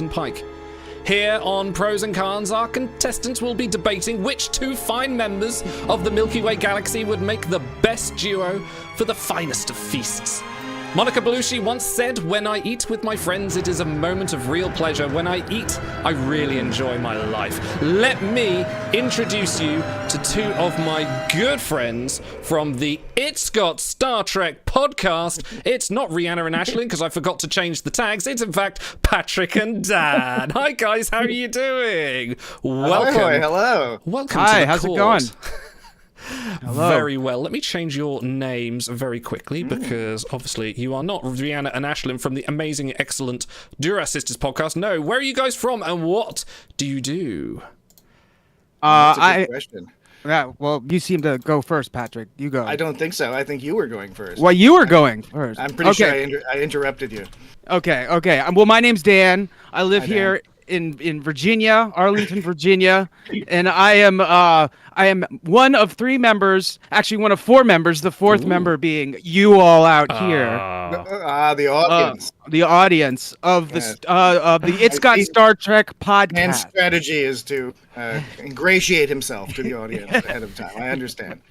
Pike. Here on Pros and Cons, our contestants will be debating which two fine members of the Milky Way galaxy would make the best duo for the finest of feasts. Monica Belushi once said, "When I eat with my friends, it is a moment of real pleasure. When I eat, I really enjoy my life." Let me introduce you to two of my good friends from the It's Got Star Trek podcast. It's not Rihanna and Ashlyn, because I forgot to change the tags. It's, in fact, Patrick and Dan. Hi, guys. How are you doing? Welcome. Hi, hello. Welcome Hi, to the how's court. it going? Hello. Very well. Let me change your names very quickly because obviously you are not Rihanna and Ashlyn from the amazing, excellent Dura Sisters podcast. No, where are you guys from and what do you do? That's a good question. Yeah, well, you seem to go first, Patrick. You go. I don't think so. I think you were going first. Well, you were going first. I'm pretty sure I interrupted you. Okay. Well, my name's Dan. I live Hi, here in Virginia, Arlington, Virginia, and I am one of three members, actually one of four members, the fourth member being you all out here. The audience. The audience of the It's Got Star Trek podcast. Man's strategy is to ingratiate himself to the audience ahead of time. I understand.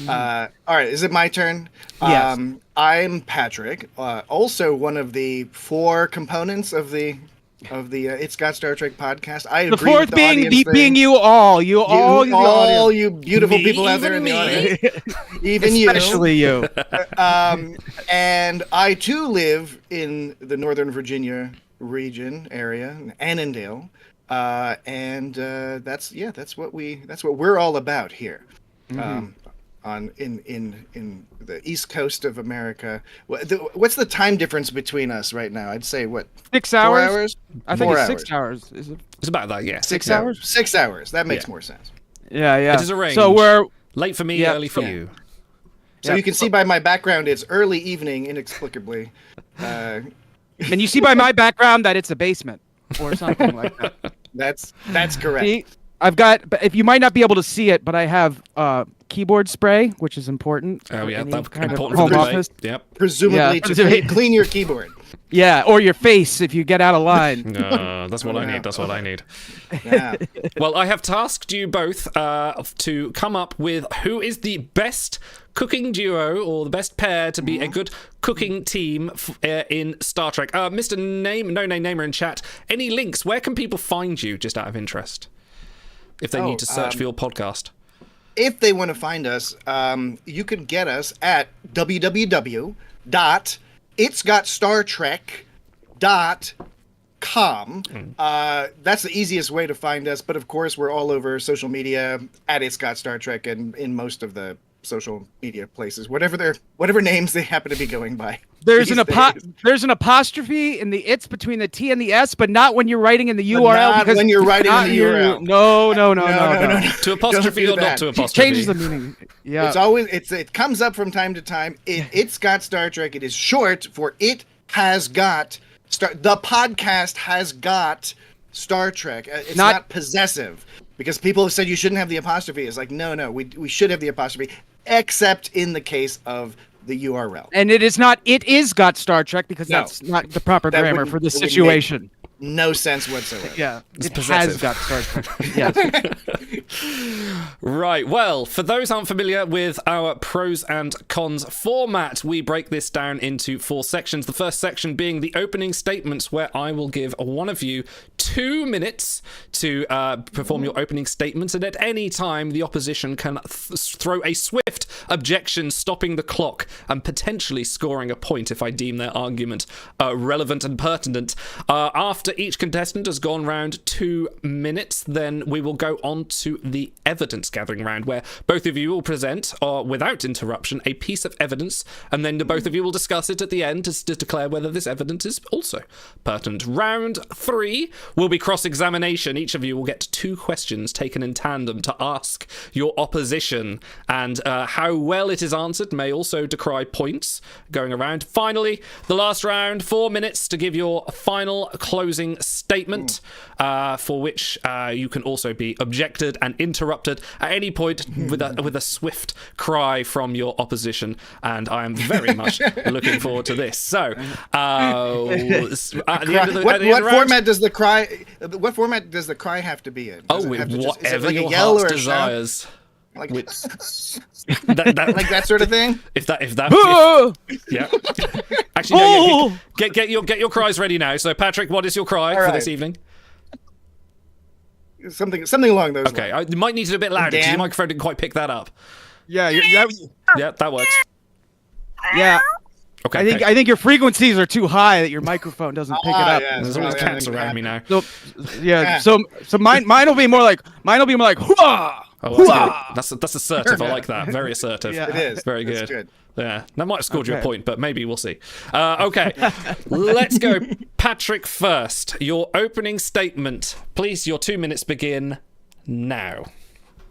All right, is it my turn? Yes. I'm Patrick, also one of the four components of the It's Got Star Trek podcast. I The agree fourth with the being audience being thing. you all the audience. You beautiful Me, people out there even in the me. audience, even you, Especially you. and I too live in the Northern Virginia region area, Annandale, and that's what we're all about here. In the East Coast of America. What's the time difference between us right now? I'd say 6 4 hours? hours? I think 4 it's hours. 6 hours. Is it? It's about that, yeah. 6 hours. 6 hours. That makes Yeah. more sense. Yeah. It is arranged. So we're Late for me, Yeah. early for you. So Yeah. you can see by my background, it's early evening, inexplicably. and you see by my background that it's a basement or something like that. That's correct. See, I've got. If you might not be able to see it, but I have keyboard spray, which is important. Oh, yeah, Any that's kind of important for home the debate. office. Yep. Presumably Yeah. to clean your keyboard. Yeah, or your face if you get out of line. No, that's what I Yeah. need. That's what I need. Yeah. Well, I have tasked you both to come up with who is the best cooking duo or the best pair to be a good cooking team in Star Trek. Mr. No Name Namer in chat, any links? Where can people find you, just out of interest, if they need to search for your podcast? If they want to find us, you can get us at www.It'sGotStarTrek.com. That's the easiest way to find us, but of course we're all over social media at It'sGotStarTrek and in most of the social media places, whatever names they happen to be going by. There's an these days. there's an apostrophe in the it's between the T and the S, but not when you're writing in the But URL. not because when you're writing in not the your- URL. No. To apostrophe Don't or do not that. to It apostrophe? Changes the meaning. Yeah. It's always it comes up from time to time. It's got Star Trek. It is short for It Has Got Star. The podcast has got Star Trek. It's not possessive because people have said you shouldn't have the apostrophe. It's like no, we should have the apostrophe, except in the case of the URL. And it is not. It is got Star Trek because No. that's not the proper That grammar wouldn't- for the it wouldn't make situation. No sense whatsoever. Yeah, It's it possessive. has got Star Trek. Yes. Right, well, for those who aren't familiar with our pros and cons format, we break this down into 4 sections. The first section being the opening statements, where I will give one of you 2 minutes to perform your opening statements, and at any time the opposition can throw a swift objection, stopping the clock and potentially scoring a point if I deem their argument relevant and pertinent. After each contestant has gone round 2 minutes, then we will go on to the evidence gathering round, where both of you will present, without interruption, a piece of evidence, and then the both of you will discuss it at the end to declare whether this evidence is also pertinent. Round 3 will be cross-examination. Each of you will get 2 questions taken in tandem to ask your opposition, and how well it is answered may also decry points going around. Finally, the last round, 4 minutes to give your final closing closing statement, for which you can also be objected and interrupted at any point with a swift cry from your opposition. And I am very much looking forward to this. So, what format does the cry? What format does the cry have to be in? Does it have to whatever like your a yell heart or a shout? desires. Like, Like that sort of thing. If that yeah. Actually, Oh! no, get your cries ready now. So, Patrick, what is your cry for right. this evening? Something along those Okay, lines. you might need it a bit louder because Dan? your microphone didn't quite pick that up. Yeah, Yeah, that works. yeah. Okay, I think your frequencies are too high that your microphone doesn't pick it up. Yeah, there's so always yeah, cats that around can me now. So mine will be more like hooah! Oh, Hooah! that's assertive. I like that. Very assertive. Yeah. It is. Very It's good. Yeah, that might have scored you a Okay. point, but maybe we'll see. Okay, let's go. Patrick first. Your opening statement, please. Your 2 minutes begin now.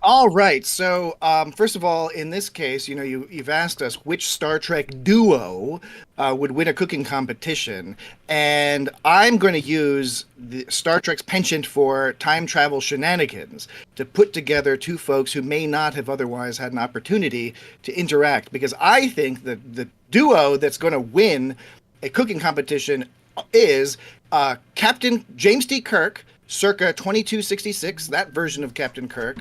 All right. So, first of all, in this case, you've asked us which Star Trek duo would win a cooking competition, and I'm going to use the Star Trek's penchant for time travel shenanigans to put together two folks who may not have otherwise had an opportunity to interact, because I think that the duo that's going to win a cooking competition is Captain James T. Kirk, circa 2266, that version of Captain Kirk,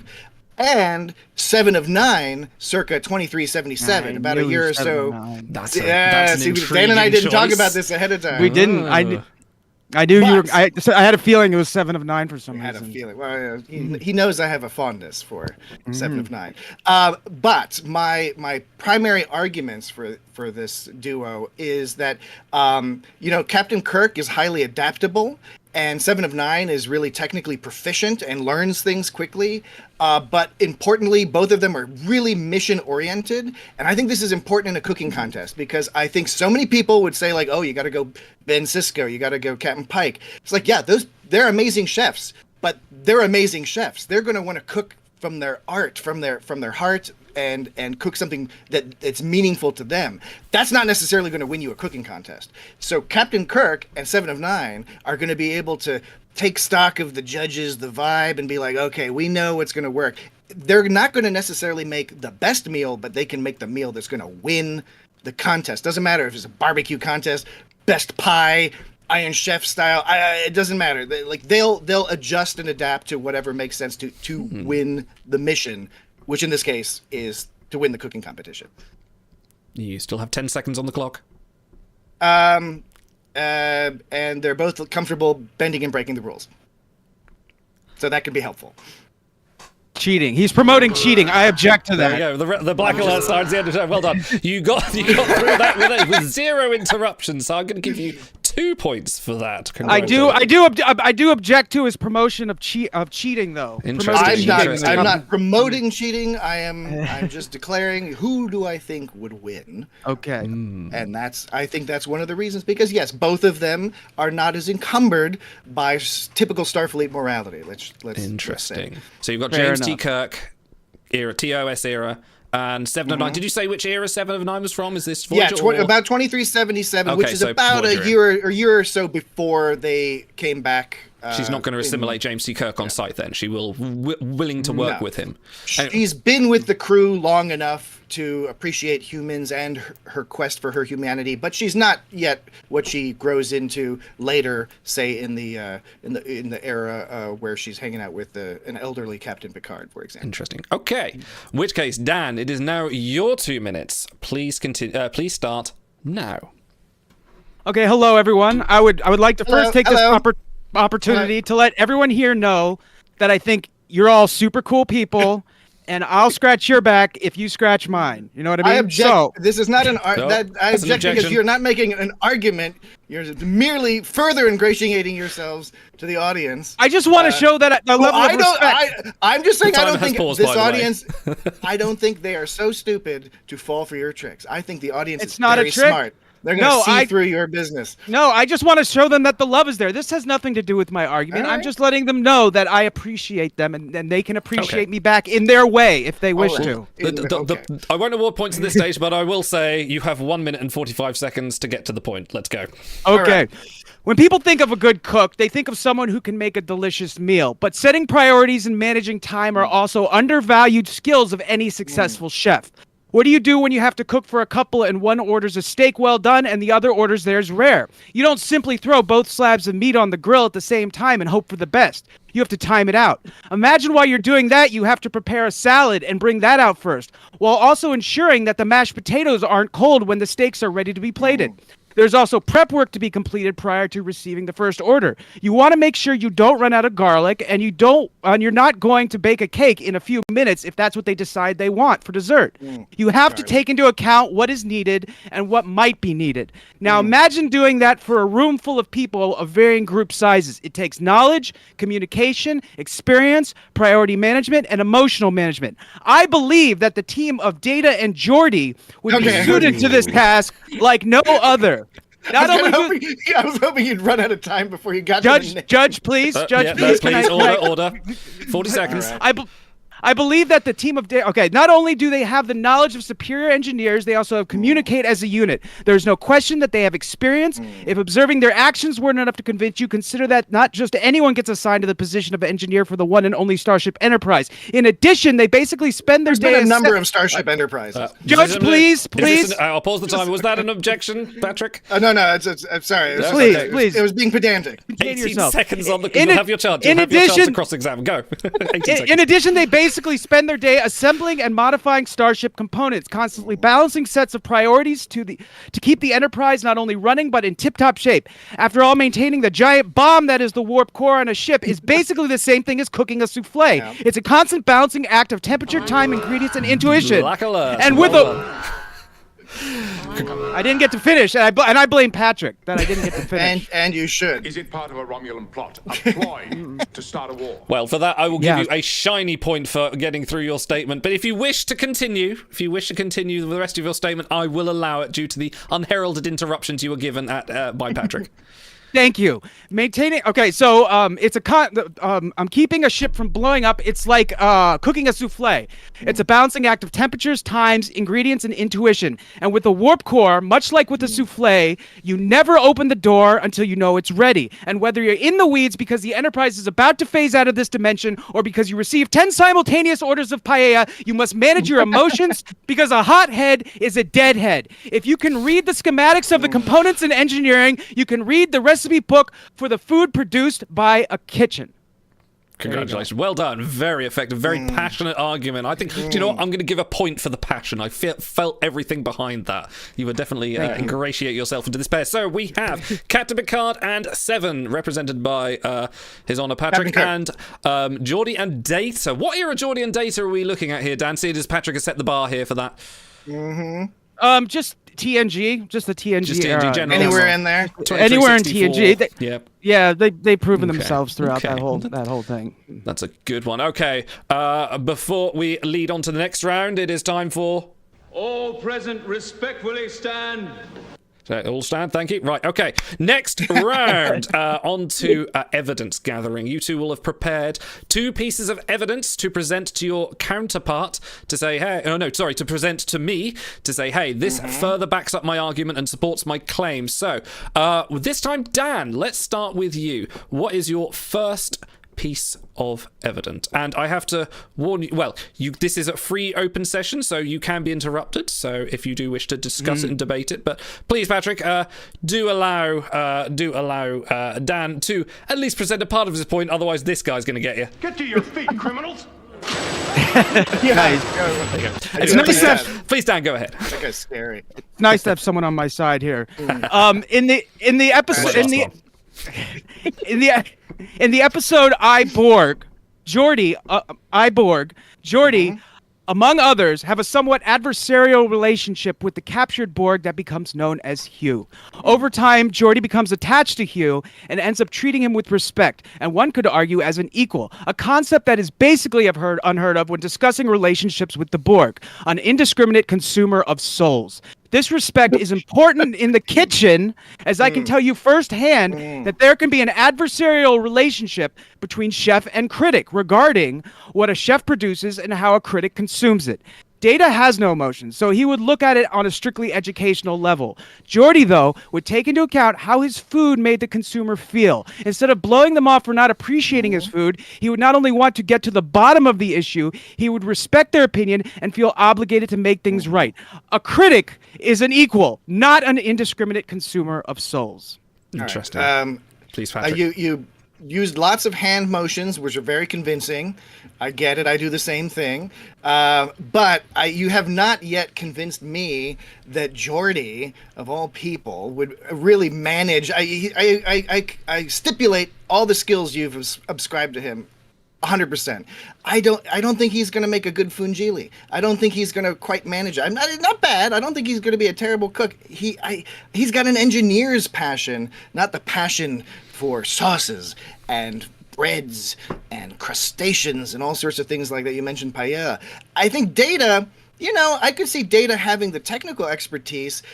and 7 of 9, circa 2377, about a year or so. That's Yeah, an Dan and I didn't talk choice. about this ahead of time. We didn't. I knew you were. But- I had a feeling it was 7 of 9 for some I had a reason. feeling. Well, he knows I have a fondness for 7 of 9. But my primary arguments for this duo is that Captain Kirk is highly adaptable, and 7 of 9 is really technically proficient and learns things quickly. But importantly, both of them are really mission oriented, and I think this is important in a cooking contest, because I think so many people would say, like, oh, you got to go Ben Sisko, you got to go Captain Pike. It's like, yeah, they're amazing chefs, but they're amazing chefs. They're going to want to cook from their art, from their heart, and cook something that's meaningful to them. That's not necessarily going to win you a cooking contest. So Captain Kirk and 7 of 9 are going to be able to take stock of the judges, the vibe, and be like, okay, we know what's going to work. They're not going to necessarily make the best meal, but they can make the meal that's going to win the contest. Doesn't matter if it's a barbecue contest, best pie, Iron Chef style. It doesn't matter. They'll adjust and adapt to whatever makes sense to win the mission, which in this case is to win the cooking competition. You still have 10 seconds on the clock. And they're both comfortable bending and breaking the rules. So that can be helpful. Cheating. He's promoting cheating. I object to There that. we go. The black alert signs the end of the time. Well done. You got through that with zero interruptions. So I'm going to give you 2 points for that. I do object to his promotion of cheating, though. Interesting. I'm not promoting cheating. I'm just declaring who do I think would win. Okay. And I think that's one of the reasons, because yes, both of them are not as encumbered by typical Starfleet morality. Let's Interesting. say. So you've got Fair James T. enough. Kirk era, TOS era, and 7 of 9. Did you say which era 7 of 9 was from? Is this Voyager? Yeah, about 2377, which Okay, is so about Voyager. a year or so before they came back. She's not going to assimilate James T. Kirk on site then. She will willing to work No. with him. She's been with the crew long enough to appreciate humans and her quest for her humanity, but she's not yet what she grows into later, say in the era where she's hanging out with an elderly Captain Picard, for example. Interesting. Okay. In which case, Dan, it is now your 2 minutes. Please continue. Please start now. Okay. Hello, everyone. I would like to first take this Hello. opportunity to let everyone here know that I think you're all super cool people, and I'll scratch your back if you scratch mine. You know what I mean? I object. So, This is not an No, I that's an object because objection. you're not making an argument. You're merely further ingratiating yourselves to the audience. I just want to show that the level of respect. I'm just saying The I timer don't has think paused, this by the way. audience. I don't think they are so stupid to fall for your tricks. I think the audience It's is not a very trick. smart. They're going to see through your business. No, I just want to show them that the love is there. This has nothing to do with my argument. All right. I'm just letting them know that I appreciate them and they can appreciate me back in their way if they wish to. I won't award points at this stage, but I will say you have 1 minute and 45 seconds to get to the point. Let's go. Okay. When people think of a good cook, they think of someone who can make a delicious meal. But setting priorities and managing time are also undervalued skills of any successful chef. What do you do when you have to cook for a couple and one orders a steak well done and the other orders theirs rare? You don't simply throw both slabs of meat on the grill at the same time and hope for the best. You have to time it out. Imagine while you're doing that, you have to prepare a salad and bring that out first, while also ensuring that the mashed potatoes aren't cold when the steaks are ready to be plated. There's also prep work to be completed prior to receiving the first order. You want to make sure you don't run out of garlic, and you're not going to bake a cake in a few minutes if that's what they decide they want for dessert. You have to take into account what is needed and what might be needed. Now imagine doing that for a room full of people of varying group sizes. It takes knowledge, communication, experience, priority management, and emotional management. I believe that the team of Data and Jordy would be suited to this task like no other. I was hoping you'd run out of time before you got to the Judge, please. Judge, please. Please, order. 40 seconds. Right. I believe that the team of not only do they have the knowledge of superior engineers, they also communicate as a unit. There's no question that they have experience. If observing their actions weren't enough to convince you, consider that not just anyone gets assigned to the position of engineer for the one and only Starship Enterprise. In addition, they basically spend their day... There's been a number of Starship Enterprises. Judge, please. I'll pause the time. Was that an objection, Patrick? No, I'm sorry. Please. It was being pedantic. 18 seconds on the... You'll have your chance. You'll have your chance to cross-examine. Go. In addition, they basically spend their day assembling and modifying Starship components, constantly balancing sets of priorities to keep the Enterprise not only running but in tip-top shape. After all, maintaining the giant bomb that is the warp core on a ship is basically the same thing as cooking a souffle. Yeah. It's a constant balancing act of temperature, time, ingredients, and intuition. And with I didn't get to finish, and I blame Patrick that I didn't get to finish. and you should. Is it part of a Romulan plot, a ploy to start a war? Well, for that, I will give you a shiny point for getting through your statement. But if you wish to continue with the rest of your statement, I will allow it due to the unheralded interruptions you were given by Patrick. Thank you. Maintaining. Okay, so it's I'm keeping a ship from blowing up. It's like cooking a souffle. It's a balancing act of temperatures, times, ingredients, and intuition. And with the warp core, much like with the souffle, you never open the door until you know it's ready. And whether you're in the weeds because the Enterprise is about to phase out of this dimension, or because you receive 10 simultaneous orders of paella, you must manage your emotions because a hot head is a dead head. If you can read the schematics of the components in engineering, you can read the recipe book for the food produced by a kitchen. Congratulations. Well done. Very effective, very passionate argument. I think, do you know what? I'm going to give a point for the passion. I felt everything behind that. You would definitely ingratiate yourself into this pair. So we have Captain Picard and Seven, represented by His Honor Patrick, and Geordie and Data. What era Geordie and Data are we looking at here, Dan? See, does Patrick has set the bar here for that? Just TNG, just the TNG, just TNG general. Anywhere in there? Anywhere in TNG. Yeah, they've proven themselves throughout that whole thing. That's a good one. Okay, before we lead on to the next round, it is time for... All present respectfully stand. All stand, thank you. Right, okay. Next round, on to evidence gathering. You two will have prepared 2 pieces of evidence to present to your counterpart to say, hey, to present to me to say, hey, this further backs up my argument and supports my claim. So, this time, Dan, let's start with you. What is your first piece of evidence? And I have to warn you, this is a free open session, so you can be interrupted, so if you do wish to discuss it and debate it, but please, Patrick, do allow Dan to at least present a part of his point, otherwise this guy's going to get you. Get to your feet, criminals! It's nice to have... Please, Dan, go ahead. That guy's scary. It's nice to have someone on my side here. In the episode... In the episode Geordie, among others, have a somewhat adversarial relationship with the captured Borg that becomes known as Hugh. Over time, Geordie becomes attached to Hugh and ends up treating him with respect, and one could argue as an equal, a concept that is basically unheard of when discussing relationships with the Borg, an indiscriminate consumer of souls. This respect is important in the kitchen, as I can tell you firsthand that there can be an adversarial relationship between chef and critic regarding what a chef produces and how a critic consumes it. Data has no emotions, so he would look at it on a strictly educational level. Jordy, though, would take into account how his food made the consumer feel. Instead of blowing them off for not appreciating his food, he would not only want to get to the bottom of the issue, he would respect their opinion and feel obligated to make things right. A critic is an equal, not an indiscriminate consumer of souls. Interesting. Please, Patrick. You used lots of hand motions, which are very convincing. I get it. I do the same thing. But you have not yet convinced me that Jordy, of all people, would really manage. I stipulate all the skills you've ascribed to him 100%. I don't think he's going to make a good fungili. I don't think he's going to quite manage it. I'm not bad. I don't think he's going to be a terrible cook. He's got an engineer's passion, not the passion for sauces and breads and crustaceans and all sorts of things like that. You mentioned paella. I think Data, I could see Data having the technical expertise.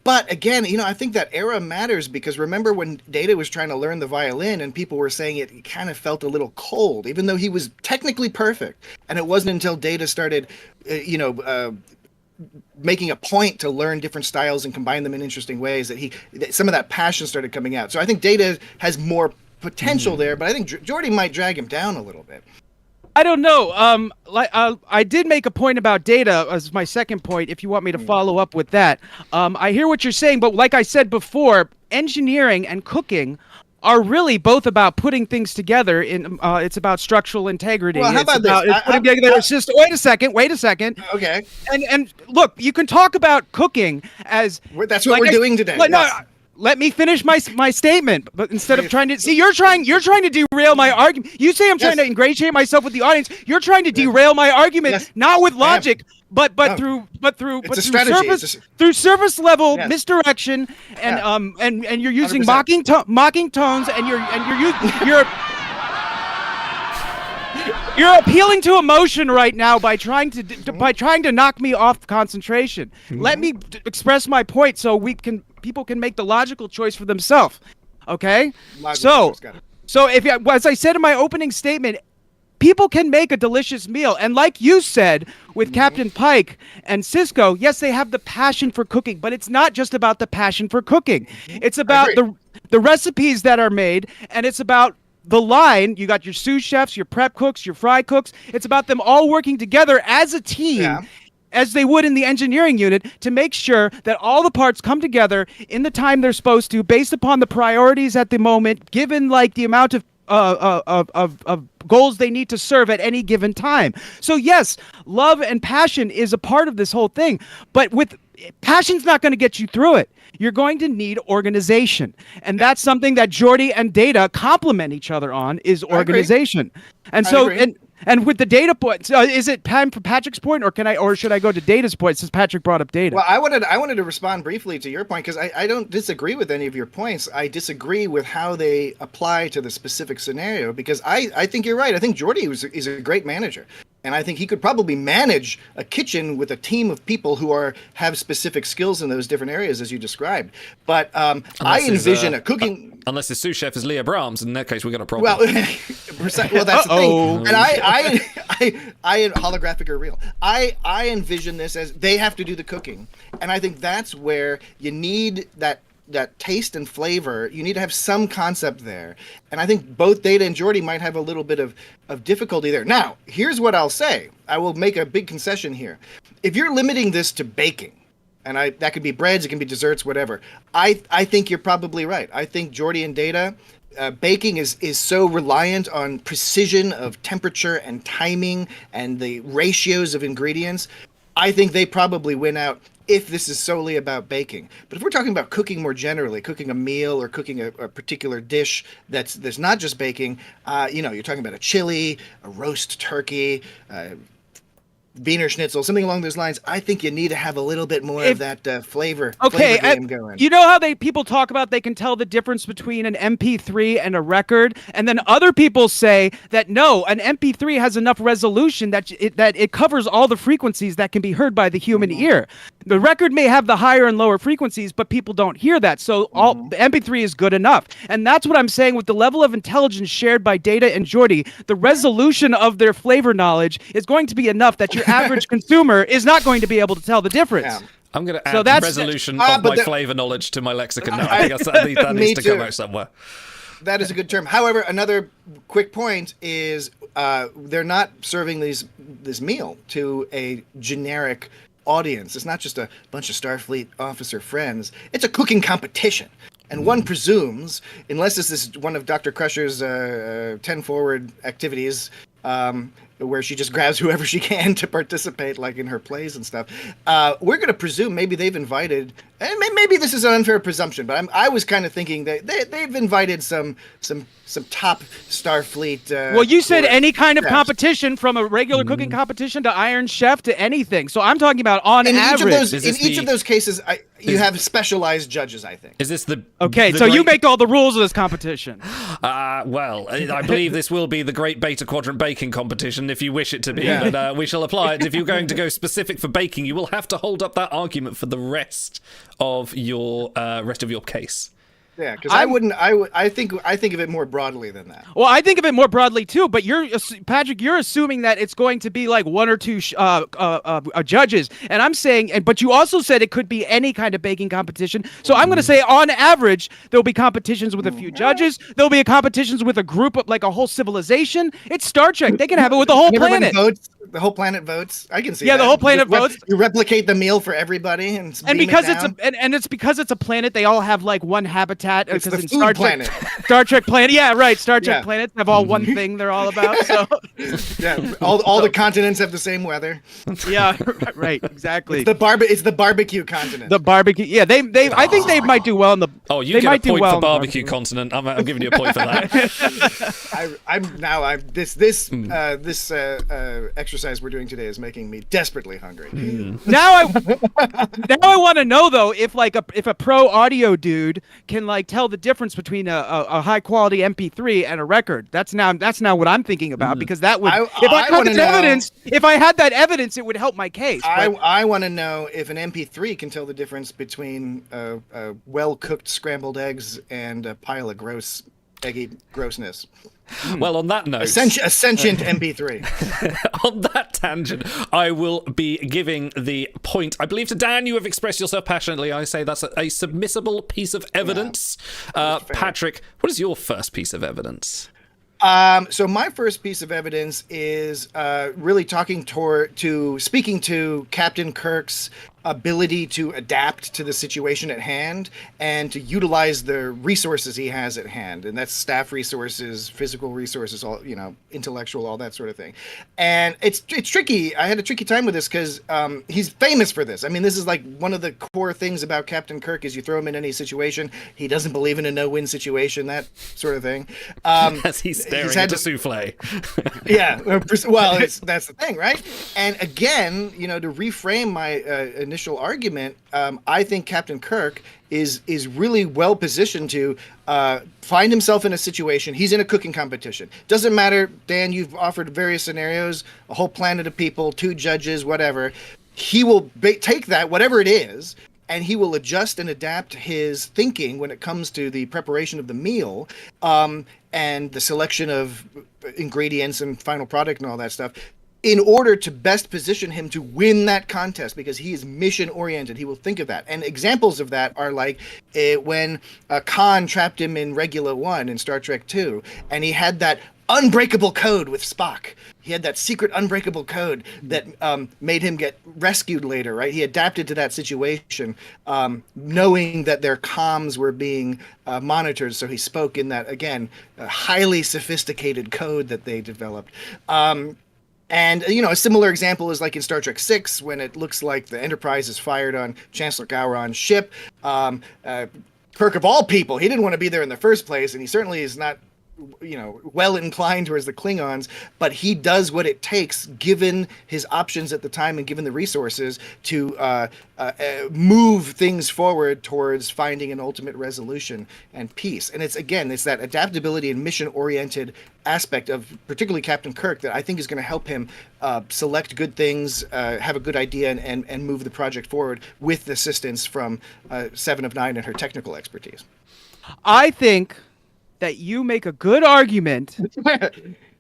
But again, I think that era matters because remember when Data was trying to learn the violin and people were saying it kind of felt a little cold, even though he was technically perfect. And it wasn't until Data started, making a point to learn different styles and combine them in interesting ways that some of that passion started coming out. So I think Data has more potential there, but I think Jordy might drag him down a little bit. I don't know. I did make a point about Data as my second point, if you want me to follow up with that. I hear what you're saying, but like I said before, engineering and cooking are really both about putting things together. It's about structural integrity. Well, how about this? Putting together a system. Wait a second. Okay. And look, you can talk about cooking as... That's what we're doing today. No, let me finish my statement. But instead of trying to see, you're trying to derail my argument. You say I'm trying to ingratiate myself with the audience. You're trying to derail my argument, not with logic, but through surface level misdirection and you're using 100%. mocking tones and you're appealing to emotion right now by trying to knock me off concentration. Let me express my point so people can make the logical choice for themselves. Okay? So as I said in my opening statement, people can make a delicious meal. And like you said, with Captain Pike and Cisco, yes, they have the passion for cooking, but it's not just about the passion for cooking. It's about the recipes that are made, and it's about the line. You got your sous chefs, your prep cooks, your fry cooks. It's about them all working together as a team, as they would in the engineering unit, to make sure that all the parts come together in the time they're supposed to, based upon the priorities at the moment, given like the amount of goals they need to serve at any given time. So yes, love and passion is a part of this whole thing, but passion's not going to get you through it. You're going to need organization. And that's something that Jordy and Data complement each other on, is organization. And so, and with the Data point, is it time for Patrick's point, or should I go to Data's point since Patrick brought up Data? Well, I wanted to respond briefly to your point because I don't disagree with any of your points. I disagree with how they apply to the specific scenario because I think you're right. I think Jordy is a great manager. And I think he could probably manage a kitchen with a team of people who have specific skills in those different areas as you described. But I envision a cooking. Unless the sous chef is Leah Brahms, in that case we got a problem. Well, that's the thing. And I holographic or real. I envision this as they have to do the cooking, and I think that's where you need that taste and flavor. You need to have some concept there. And I think both Data and Jordy might have a little bit of difficulty there. Now, here's what I'll say. I will make a big concession here. If you're limiting this to baking, and that could be breads, it can be desserts, whatever, I think you're probably right. I think Jordy and Data, baking is so reliant on precision of temperature and timing and the ratios of ingredients. I think they probably win out if this is solely about baking. But if we're talking about cooking more generally, cooking a meal or cooking a particular dish that's not just baking, you're talking about a chili, a roast turkey, Wiener Schnitzel, something along those lines. I think you need to have a little bit more of that flavor. Okay, flavor game going. you know how people talk about they can tell the difference between an MP3 and a record, and then other people say that no, an MP3 has enough resolution that it covers all the frequencies that can be heard by the human ear. The record may have the higher and lower frequencies, but people don't hear that. So the MP3 is good enough, and that's what I'm saying with the level of intelligence shared by Data and Jordy. The resolution of their flavor knowledge is going to be enough that your average consumer is not going to be able to tell the difference. Yeah. I'm going to add the resolution of my flavor knowledge to my lexicon now. I guess that needs to come out somewhere. That is a good term. However, another quick point is they're not serving this meal to a generic audience. It's not just a bunch of Starfleet officer friends. It's a cooking competition. And one presumes, unless this is one of Dr. Crusher's 10 forward activities, where she just grabs whoever she can to participate, like in her plays and stuff. We're going to presume maybe they've invited, and maybe this is an unfair presumption, but I was kind of thinking that they've invited some top Starfleet. Well, you said any kind of chefs. Competition, from a regular cooking competition to Iron Chef to anything. So I'm talking about on average. In each of those cases, you have specialized judges, I think. Is this the Okay, the so you great- make all the rules of this competition. Well, I believe this will be the Great Beta Quadrant Baking Competition, if you wish it to be, Yeah. but we shall apply it. If you're going to go specific for baking, you will have to hold up that argument for the rest of your case. Yeah, because I think of it more broadly than that. Well, I think of it more broadly too, but Patrick, you're assuming that it's going to be like one or two judges, and I'm saying, but you also said it could be any kind of baking competition. So I'm going to say, on average, there'll be competitions with a few judges. There'll be competitions with a group of like a whole civilization. It's Star Trek; they can have it with the whole Everyone planet. votes. The whole planet votes. I can see. Yeah, that. the whole planet votes. You replicate the meal for everybody, and Because down. it's because it's a planet, they all have like one habitat. It's Because the in food Star planet. Trek, Star Trek planet, yeah, right. Star Trek Yeah. planets have all one thing they're all about. So Yeah, all the continents have the same weather. yeah, right, exactly. It's the barbecue continent. The barbecue, yeah. They I think they might do well in the. Oh, you they get might a point do well for in the barbecue continent. I'm giving you a point for that. This exercise we're doing today is making me desperately hungry. Now I want to know though if a pro audio dude can like tell the difference between a high quality MP3 and a record. That's now what I'm thinking about, because that would if I had that evidence, it would help my case. I want to know if an MP3 can tell the difference between well-cooked scrambled eggs and a pile of gross eggy grossness. Well, on that note, A sentient MP3. on that tangent, I will be giving the point, I believe, to Dan. You have expressed yourself passionately. I say that's a submissible piece of evidence. Patrick, what is your first piece of evidence? So my first piece of evidence is really speaking to Captain Kirk's ability to adapt to the situation at hand and to utilize the resources he has at hand, and that's staff resources, physical resources, all intellectual, all that sort of thing. And it's tricky. I had a tricky time with this because he's famous for this. I mean, this is like one of the core things about Captain Kirk is you throw him in any situation, he doesn't believe in a no-win situation, that sort of thing. As he's staring at a souffle. Yeah, well, that's the thing, right? And again, to reframe my initial argument, I think Captain Kirk is really well positioned to find himself in a situation. He's in a cooking competition. Doesn't matter, Dan, you've offered various scenarios, a whole planet of people, 2 judges, whatever. He will take that, whatever it is, and he will adjust and adapt his thinking when it comes to the preparation of the meal and the selection of ingredients and final product and all that stuff, in order to best position him to win that contest, because he is mission oriented. He will think of that. And examples of that are like when Khan trapped him in Regula 1 in Star Trek 2, and he had that unbreakable code with Spock. He had that secret unbreakable code that made him get rescued later, right? He adapted to that situation, knowing that their comms were being monitored. So he spoke in that, again, highly sophisticated code that they developed. And, a similar example is like in Star Trek 6, when it looks like the Enterprise is fired on Chancellor Gowron's ship. Kirk, of all people, he didn't want to be there in the first place, and he certainly is not well inclined towards the Klingons, but he does what it takes, given his options at the time and given the resources, to move things forward towards finding an ultimate resolution and peace. And it's that adaptability and mission-oriented aspect of particularly Captain Kirk that I think is going to help him select good things, have a good idea, and move the project forward with assistance from Seven of Nine and her technical expertise. I think that you make a good argument.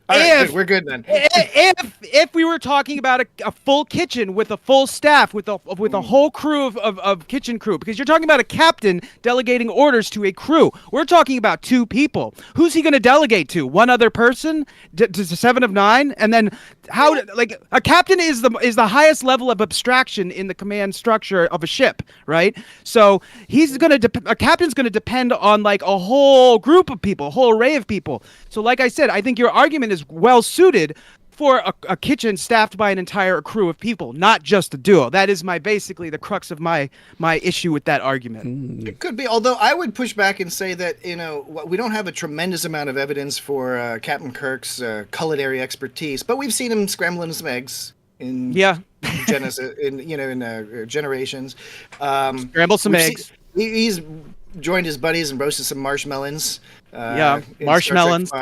All right, good. We're good then. If we were talking about a full kitchen with a full staff, with a whole crew of kitchen crew, because you're talking about a captain delegating orders to a crew. We're talking about 2 people. Who's he going to delegate to? One other person? To Seven of Nine? And then a captain is the highest level of abstraction in the command structure of a ship, right? So a captain's going to depend on like a whole group of people, a whole array of people. So like I said, I think your argument is well suited for a kitchen staffed by an entire crew of people, not just a duo. That is basically the crux of my issue with that argument. It could be, although I would push back and say that we don't have a tremendous amount of evidence for Captain Kirk's culinary expertise, but we've seen him scrambling some eggs in Genesis, in Generations. Scramble some eggs. He's joined his buddies and roasted some marshmallows. Marshmallows.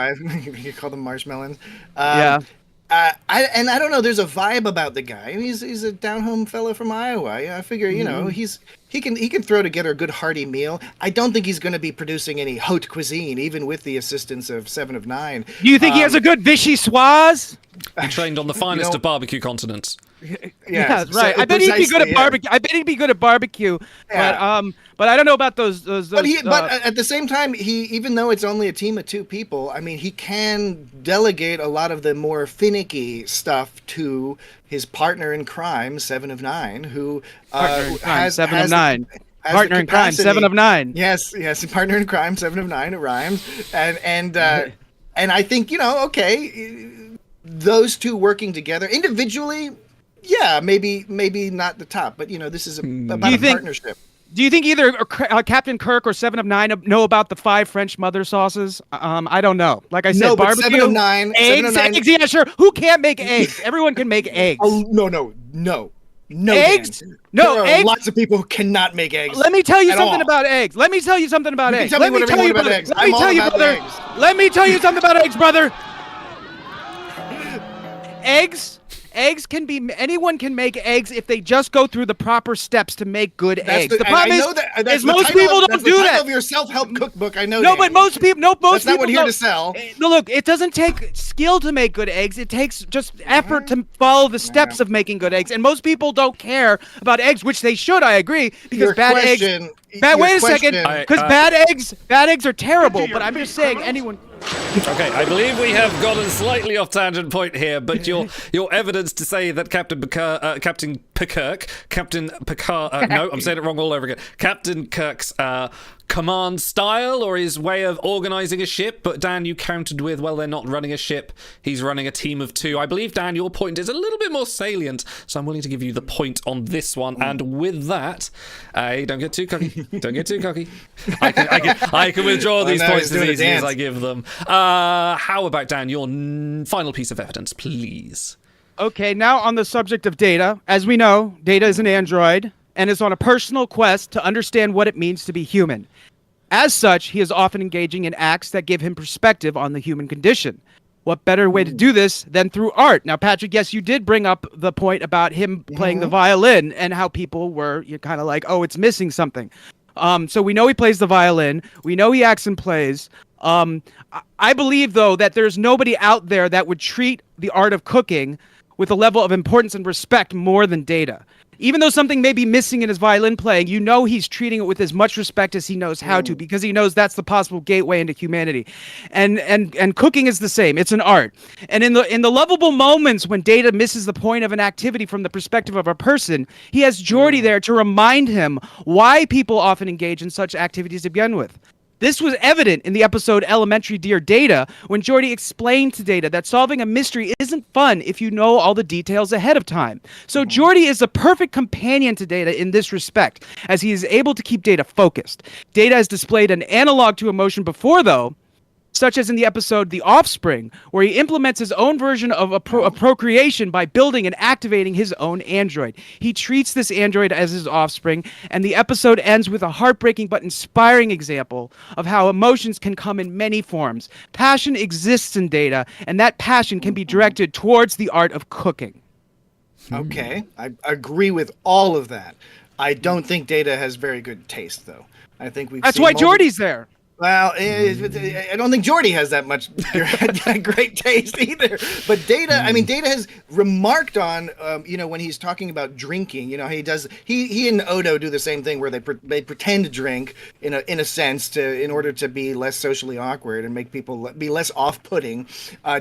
You call them marshmallows. Yeah. I don't know. There's a vibe about the guy. He's a down-home fellow from Iowa. I figure, he can throw together a good hearty meal. I don't think he's going to be producing any haute cuisine, even with the assistance of Seven of Nine. Do you think he has a good vichyssoise? He trained on the finest of barbecue continents. Yeah, right. I bet he'd be good at barbecue. I bet he'd be good at barbecue. Yeah. But I don't know about those. But at the same time, even though it's only a team of 2 people, I mean, he can delegate a lot of the more finicky stuff to his partner in crime, Seven of Nine, who has Seven of Nine. Partner in crime, Seven of Nine. Yes, partner in crime, Seven of Nine. It rhymes, and I think those 2 working together individually. Yeah, maybe not the top, but this is about a partnership. Do you think either Captain Kirk or Seven of Nine know about the 5 French mother sauces? I don't know. Like I said, barbecue, Seven of Nine, eggs. Yeah, sure. Who can't make eggs? Everyone can make eggs. Oh no. Eggs? Dan. No, there are eggs? lots of people who cannot make eggs. Let me tell you something about eggs. Let me tell you something about eggs. Let me tell you about eggs. Let me tell you, brother. Let me tell you something about eggs, brother. Anyone can make eggs if they just go through the proper steps to make good eggs. The problem is most people don't do that. That's the title of your self-help cookbook. I know. No, but most people. That's not what we're here to sell. No, look, it doesn't take skill to make good eggs. It takes just effort to follow the steps of making good eggs. And most people don't care about eggs, which they should. I agree, because wait a second, because bad eggs are terrible. But I'm just saying, anyone. Okay, I believe we have gotten slightly off tangent point here, but your evidence to say that Captain Kirk's command style or his way of organizing a ship, but Dan, you countered with, well, they're not running a ship, he's running a team of 2. I believe, Dan, your point is a little bit more salient, so I'm willing to give you the point on this one, and with that, don't get too cocky. Don't get too cocky. I can withdraw these points as easy as I give them. How about, Dan, your final piece of evidence, please? Okay, now on the subject of Data, as we know, Data is an android and is on a personal quest to understand what it means to be human. As such, he is often engaging in acts that give him perspective on the human condition. What better way to do this than through art? Now, Patrick, yes, you did bring up the point about him playing the violin and how people were kind of like, oh, it's missing something. So we know he plays the violin. We know he acts and plays. I believe, though, that there's nobody out there that would treat the art of cooking with a level of importance and respect more than Data. Even though something may be missing in his violin playing, you know he's treating it with as much respect as he knows how to, because he knows that's the possible gateway into humanity. And cooking is the same. It's an art. And in the lovable moments when Data misses the point of an activity from the perspective of a person, he has Geordi there to remind him why people often engage in such activities to begin with. This was evident in the episode Elementary Dear Data, when Geordi explained to Data that solving a mystery isn't fun if you know all the details ahead of time. So Geordi is the perfect companion to Data in this respect, as he is able to keep Data focused. Data has displayed an analog to emotion before, though, such as in the episode The Offspring, where he implements his own version of procreation by building and activating his own android. He treats this android as his offspring, and the episode ends with a heartbreaking but inspiring example of how emotions can come in many forms. Passion exists in Data, and that passion can be directed towards the art of cooking. Okay, I agree with all of that. I don't think Data has very good taste, though. I think we've. That's why Geordi's there. Well, I don't think Geordi has that much great taste either. But Data, I mean, Data has remarked on, when he's talking about drinking, he and Odo do the same thing where they pretend to drink in a sense in order to be less socially awkward and make people be less off-putting.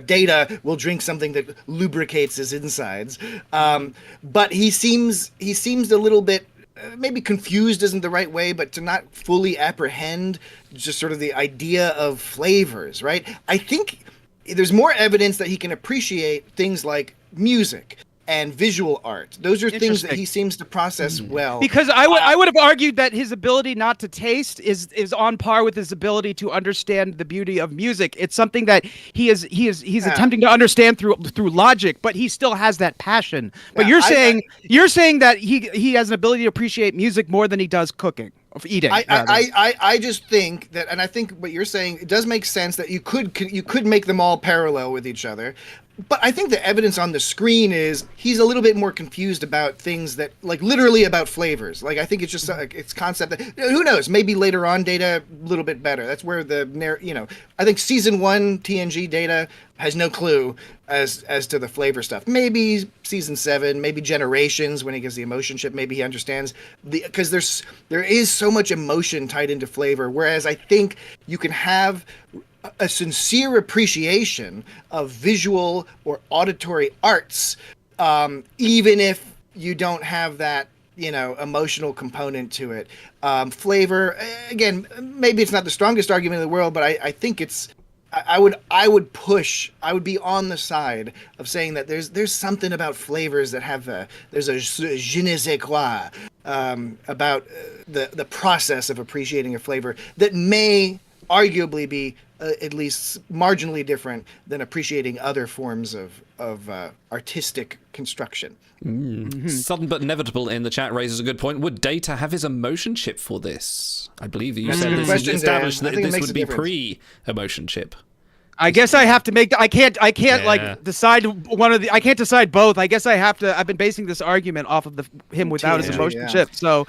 Data will drink something that lubricates his insides. But he seems a little bit. Maybe confused isn't the right way, but to not fully apprehend just sort of the idea of flavors, right? I think there's more evidence that he can appreciate things like music and visual art. Those are things that he seems to process well. Because I would have argued that his ability not to taste is on par with his ability to understand the beauty of music. It's something that he's attempting to understand through logic, but he still has that passion. But you're saying that he has an ability to appreciate music more than he does cooking. Of eating. I just think that, and I think what you're saying, it does make sense that you could make them all parallel with each other. But I think the evidence on the screen is he's a little bit more confused about things that, like, literally about flavors. Like, I think it's just it's concept that, who knows, maybe later on Data a little bit better. That's where I think season 1 TNG Data has no clue as to the flavor stuff. Maybe season 7, maybe Generations when he gets the emotion chip, maybe he understands because there is so much emotion tied into flavor. Whereas I think you can have a sincere appreciation of visual or auditory arts, even if you don't have that, emotional component to it. Flavor, again, maybe it's not the strongest argument in the world, but I think it's. I would be on the side of saying that there's something about flavors that have there's a je ne sais quoi about the process of appreciating a flavor that may arguably be at least marginally different than appreciating other forms of artistic construction. Sudden but inevitable in the chat raises a good point. Would Data have his emotion chip for this? I believe you said this is established that this would be pre-emotion chip. I guess I have to make. I can't decide one of the. I can't decide both. I guess I have to. I've been basing this argument off of him without his emotion chip. So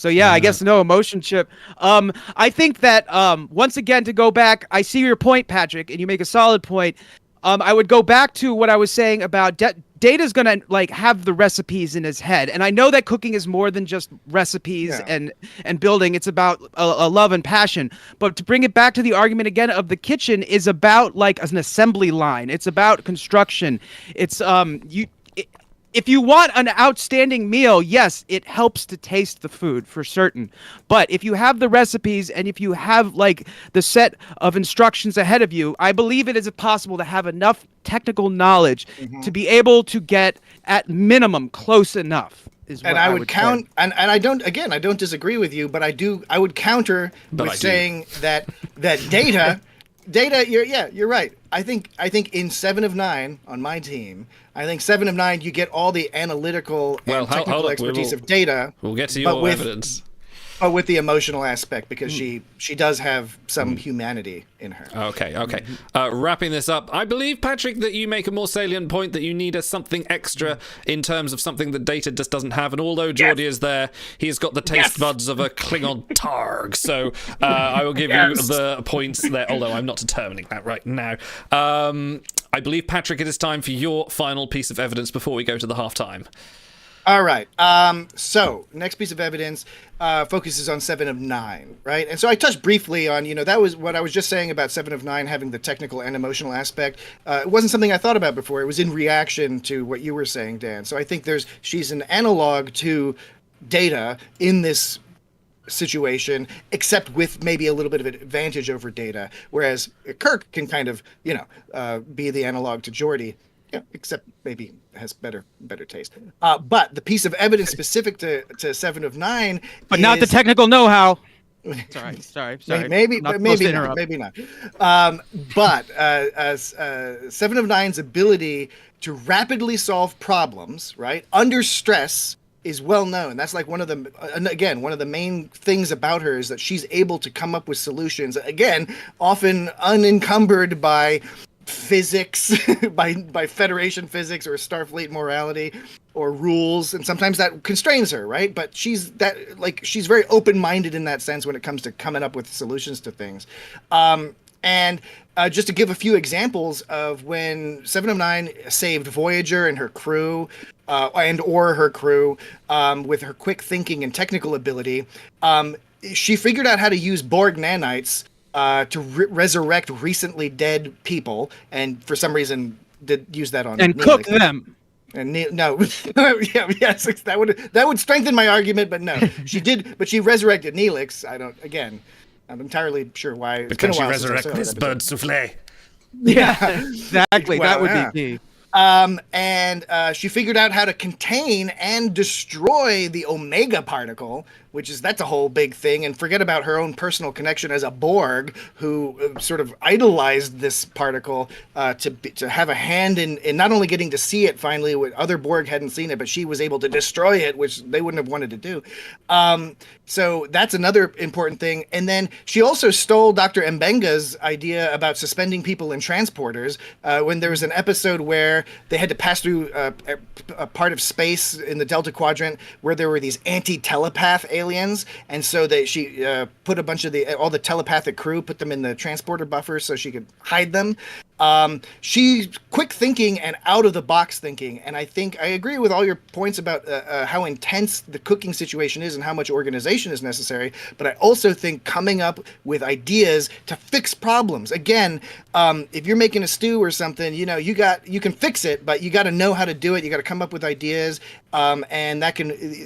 yeah, I guess no emotion chip. I think that once again, to go back, I see your point, Patrick, and you make a solid point. I would go back to what I was saying about Data's gonna have the recipes in his head, and I know that cooking is more than just recipes and building. It's about a love and passion. But to bring it back to the argument again of the kitchen is about an assembly line. It's about construction. It's if you want an outstanding meal, yes, it helps to taste the food for certain. But if you have the recipes and if you have the set of instructions ahead of you, I believe it is possible to have enough technical knowledge to be able to get at minimum close enough. And I would count, and I don't disagree with you, but I would counter with saying that Data, you're right. I think in 7 of 9 on my team, I think 7 of 9 you get all the analytical and technical expertise of Data. We'll get to your evidence. But with the emotional aspect, because she does have some humanity in her. Okay. Wrapping this up, I believe, Patrick, that you make a more salient point that you need something extra in terms of something that Data just doesn't have. And although Geordi is there, he's got the taste buds of a Klingon Targ. So I will give you the points there, although I'm not determining that right now. I believe, Patrick, it is time for your final piece of evidence before we go to the halftime. All right. So next piece of evidence focuses on 7 of 9, right? And so I touched briefly on, that was what I was just saying about 7 of 9 having the technical and emotional aspect. It wasn't something I thought about before. It was in reaction to what you were saying, Dan. So I think she's an analog to Data in this situation, except with maybe a little bit of an advantage over Data, whereas Kirk can kind of, be the analog to Geordi. Yeah, except maybe has better taste. But the piece of evidence specific to 7 of 9, but not the technical know-how. Sorry. Maybe, Not maybe supposed to not. interrupt. Maybe not. But Seven of Nine's ability to rapidly solve problems, right, under stress, is well known. That's like one of the main things about her is that she's able to come up with solutions. Again, often unencumbered by physics, by Federation physics or Starfleet morality or rules, and sometimes that constrains her, right? But she's very open-minded in that sense when it comes to coming up with solutions to things. And just to give a few examples of when Seven of Nine saved Voyager and her crew, or her crew, with her quick thinking and technical ability, she figured out how to use Borg nanites to resurrect recently dead people, and for some reason did use that on And Neelix. cook them. And no, yes, that would strengthen my argument, but no, she did, but she resurrected Neelix. I'm entirely sure why. It's been a while since I saw that episode. bird souffle. Yeah, exactly. Well, that would yeah. be key. And she figured out how to contain and destroy the Omega particle, that's a whole big thing. And forget about her own personal connection as a Borg, who sort of idolized this particle to have a hand in not only getting to see it finally, when other Borg hadn't seen it, but she was able to destroy it, which they wouldn't have wanted to do. So that's another important thing. And then she also stole Dr. Mbenga's idea about suspending people in transporters when there was an episode where they had to pass through a part of space in the Delta Quadrant where there were these anti-telepath aliens, and so she put a bunch of all the telepathic crew, put them in the transporter buffers so she could hide them. She's quick thinking and out of the box thinking, and I think I agree with all your points about how intense the cooking situation is and how much organization is necessary, but I also think coming up with ideas to fix problems. Again, if you're making a stew or something, you can fix it, but you got to know how to do it. You got to come up with ideas, and that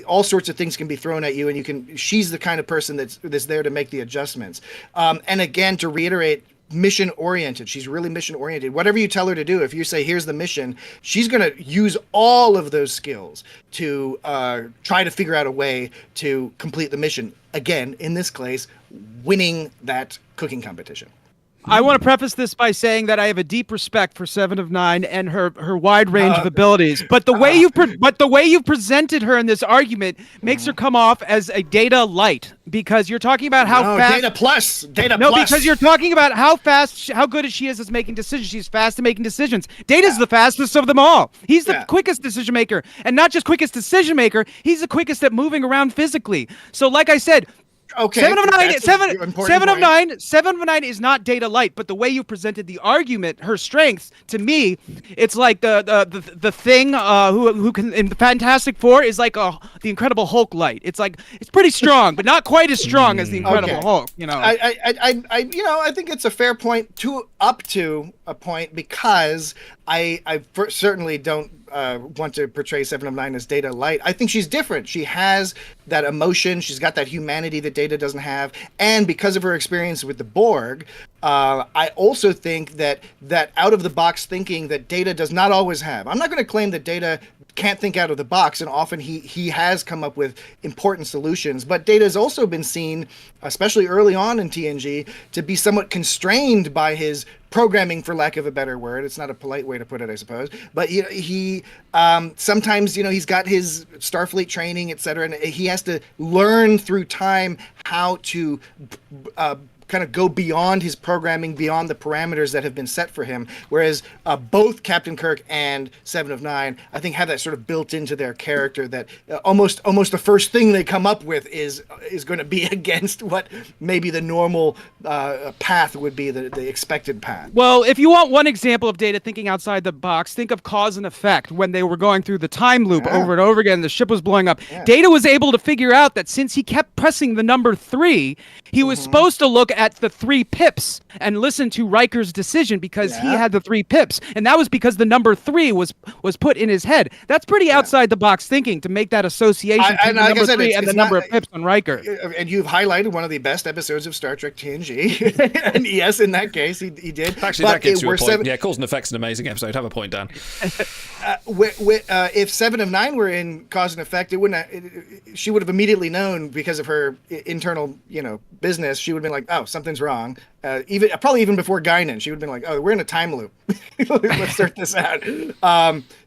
all sorts of things can be thrown at you, and she's the kind of person that's there to make the adjustments. And again, to reiterate, mission oriented. She's really mission oriented. Whatever you tell her to do, if you say, here's the mission, she's going to use all of those skills to try to figure out a way to complete the mission. Again, in this case, winning that cooking competition. I want to preface this by saying that I have a deep respect for Seven of Nine and her wide range of abilities. But the way you've presented her in this argument makes her come off as a Data light, because you're talking about how fast. Data plus. Because you're talking about how good she is at making decisions. She's fast at making decisions. Data's the fastest of them all. He's the quickest decision maker, and not just quickest decision maker. He's the quickest at moving around physically. So, like I said. Okay. Seven of Nine is not Data light, but the way you presented the argument, her strengths, to me, it's like the thing who can in the Fantastic Four is like the Incredible Hulk light. It's like it's pretty strong, but not quite as strong as the Incredible Hulk. I think it's a fair point up to a point, because I certainly don't want to portray Seven of Nine as Data light. I think she's different. She has that emotion. She's got that humanity that Data doesn't have. And because of her experience with the Borg, I also think that out of the box thinking that Data does not always have. I'm not going to claim that Data can't think out of the box, and often he has come up with important solutions, but Data has also been seen, especially early on in TNG, to be somewhat constrained by his programming, for lack of a better word. It's not a polite way to put it, I suppose, but he sometimes he's got his Starfleet training, etc., and he has to learn through time how to kind of go beyond his programming, beyond the parameters that have been set for him. Whereas both Captain Kirk and Seven of Nine, I think, have that sort of built into their character that almost the first thing they come up with is going to be against what maybe the normal path would be, the expected path. Well, if you want one example of Data thinking outside the box, think of Cause and Effect, when they were going through the time loop over and over again, the ship was blowing up. Data was able to figure out that since he kept pressing the number 3, he was supposed to look at the 3 pips and listen to Riker's decision because he had the 3 pips, and that was because the number 3 was put in his head. That's pretty outside the box thinking to make that association between the number 3 and the number of pips on Riker. And you've highlighted one of the best episodes of Star Trek TNG, and yes, in that case, he did. Actually, but that gets you a point. Yeah, Cause and Effect's an amazing episode. Have a point, Dan. If 7 of 9 were in Cause and Effect, she would have immediately known because of her internal, business. She would have been like, "Oh, something's wrong." Probably even before Guinan, she would have been like, "Oh, we're in a time loop. Let's sort this out."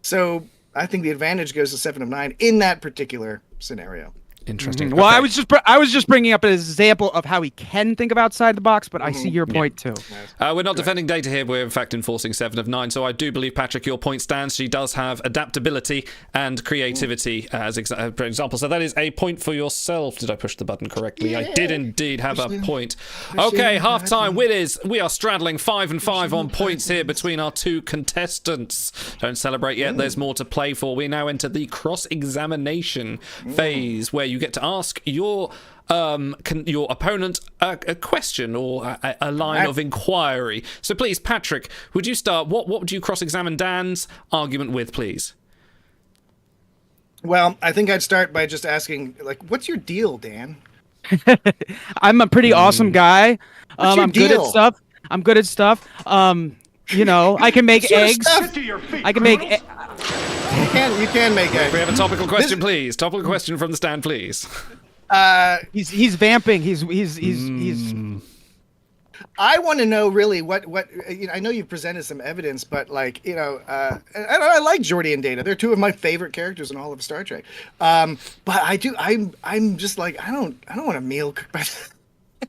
So I think the advantage goes to 7 of 9 in that particular scenario. Interesting. Well, okay. I was just bringing up an example of how he can think of outside the box, but I see your point too. We're not defending Data here. We're in fact enforcing 7 of 9. So I do believe, Patrick, your point stands. She does have adaptability and creativity as for example. So that is a point for yourself. Did I push the button correctly? I did indeed have a point. Okay, half time. We are straddling 5 and 5 on points here between our 2 contestants. Don't celebrate yet. There's more to play for. We now enter the cross-examination phase where you get to ask your opponent a question or a line of inquiry. So please, Patrick, would you start? What would you cross-examine Dan's argument with, please? Well, I think I'd start by just asking, what's your deal, Dan? I'm a pretty awesome guy. I'm good at stuff. I can make eggs. I can make. You can make eggs. We have a topical question, please. Topical question from the stand, please. He's vamping. He's. I want to know really what I know you've presented some evidence, but I like Geordi and Data. They're 2 of my favorite characters in all of Star Trek. But I'm just like I don't want a meal cooked by.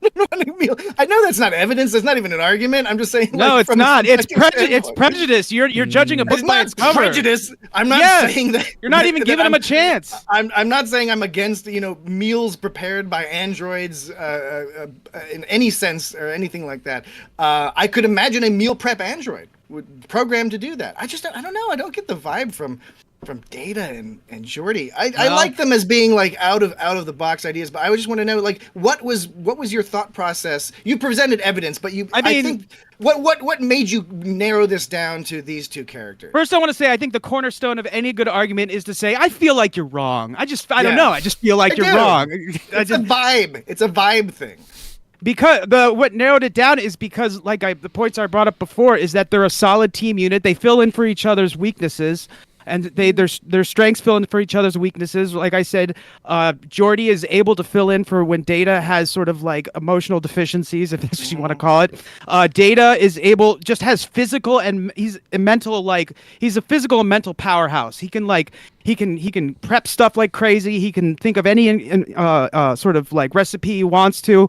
I know that's not evidence. That's not even an argument. I'm just saying. No, it's not. It's prejudice. You're judging a book by its cover. Prejudice. I'm not saying that. You're not even giving him a chance. I'm not saying I'm against meals prepared by androids in any sense or anything like that. I could imagine a meal prep android programmed to do that. I don't know. I don't get the vibe from Data and Geordi. I like them as being out of the box ideas, but I just want to know what was your thought process? You presented evidence, but I think what made you narrow this down to these 2 characters? First, I want to say I think the cornerstone of any good argument is to say I feel like you're wrong. I don't know. I just feel like you're wrong. It's a vibe. It's a vibe thing. Because what narrowed it down is because the points I brought up before is that they're a solid team unit. They fill in for each other's weaknesses. And their strengths fill in for each other's weaknesses. Like I said, Geordi is able to fill in for when Data has sort of emotional deficiencies, if that's what you want to call it. Data has physical and he's a physical and mental powerhouse. He can prep stuff like crazy. He can think of any sort of recipe he wants to.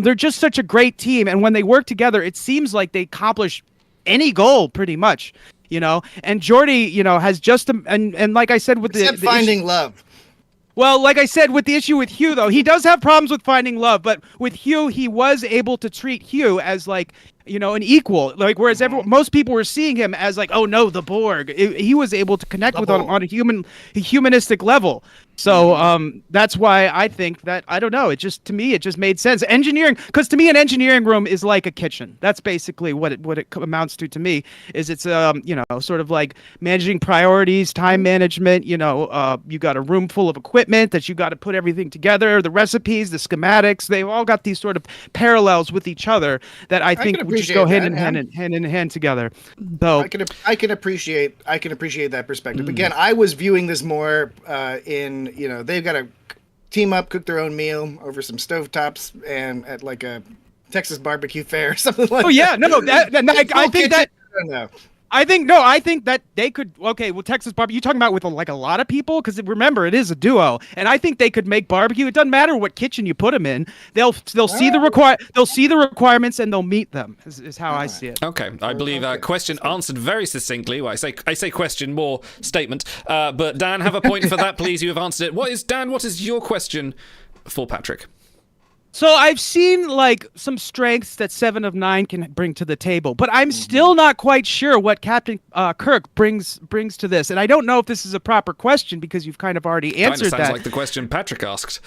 They're just such a great team, and when they work together, it seems like they accomplish any goal pretty much. And Geordi, has just and like I said with Except finding love. Well, like I said with the issue with Hugh, though, he does have problems with finding love, but with Hugh, he was able to treat Hugh as an equal. Whereas most people were seeing him as oh no, the Borg. He was able to connect with him on a humanistic level. So that's why I think that I don't know. To me it just made sense. Engineering, because to me an engineering room is like a kitchen. That's basically what it amounts to me. Is it's sort of like managing priorities, time management. You got a room full of equipment that you got to put everything together. The recipes, the schematics, they've all got these sort of parallels with each other that I think would just go hand in hand together. So I can appreciate that perspective. Again, I was viewing this more in. They've got to team up, cook their own meal over some stovetops and at a Texas barbecue fair or something like that. Oh yeah, no, I think that. I think that they could. Okay, well, Texas barbecue. You talking about with a lot of people? Because remember, it is a duo, and I think they could make barbecue. It doesn't matter what kitchen you put them in. They'll see the requirements and they'll meet them. Is how I see it. Okay, I believe question answered very succinctly. Well, I say question, more statement. But Dan, have a point for that, please. You have answered it. What is your question for Patrick? So I've seen some strengths that 7 of 9 can bring to the table, but I'm still not quite sure what Captain Kirk brings to this. And I don't know if this is a proper question because you've kind of already answered that. Sounds like the question Patrick asked.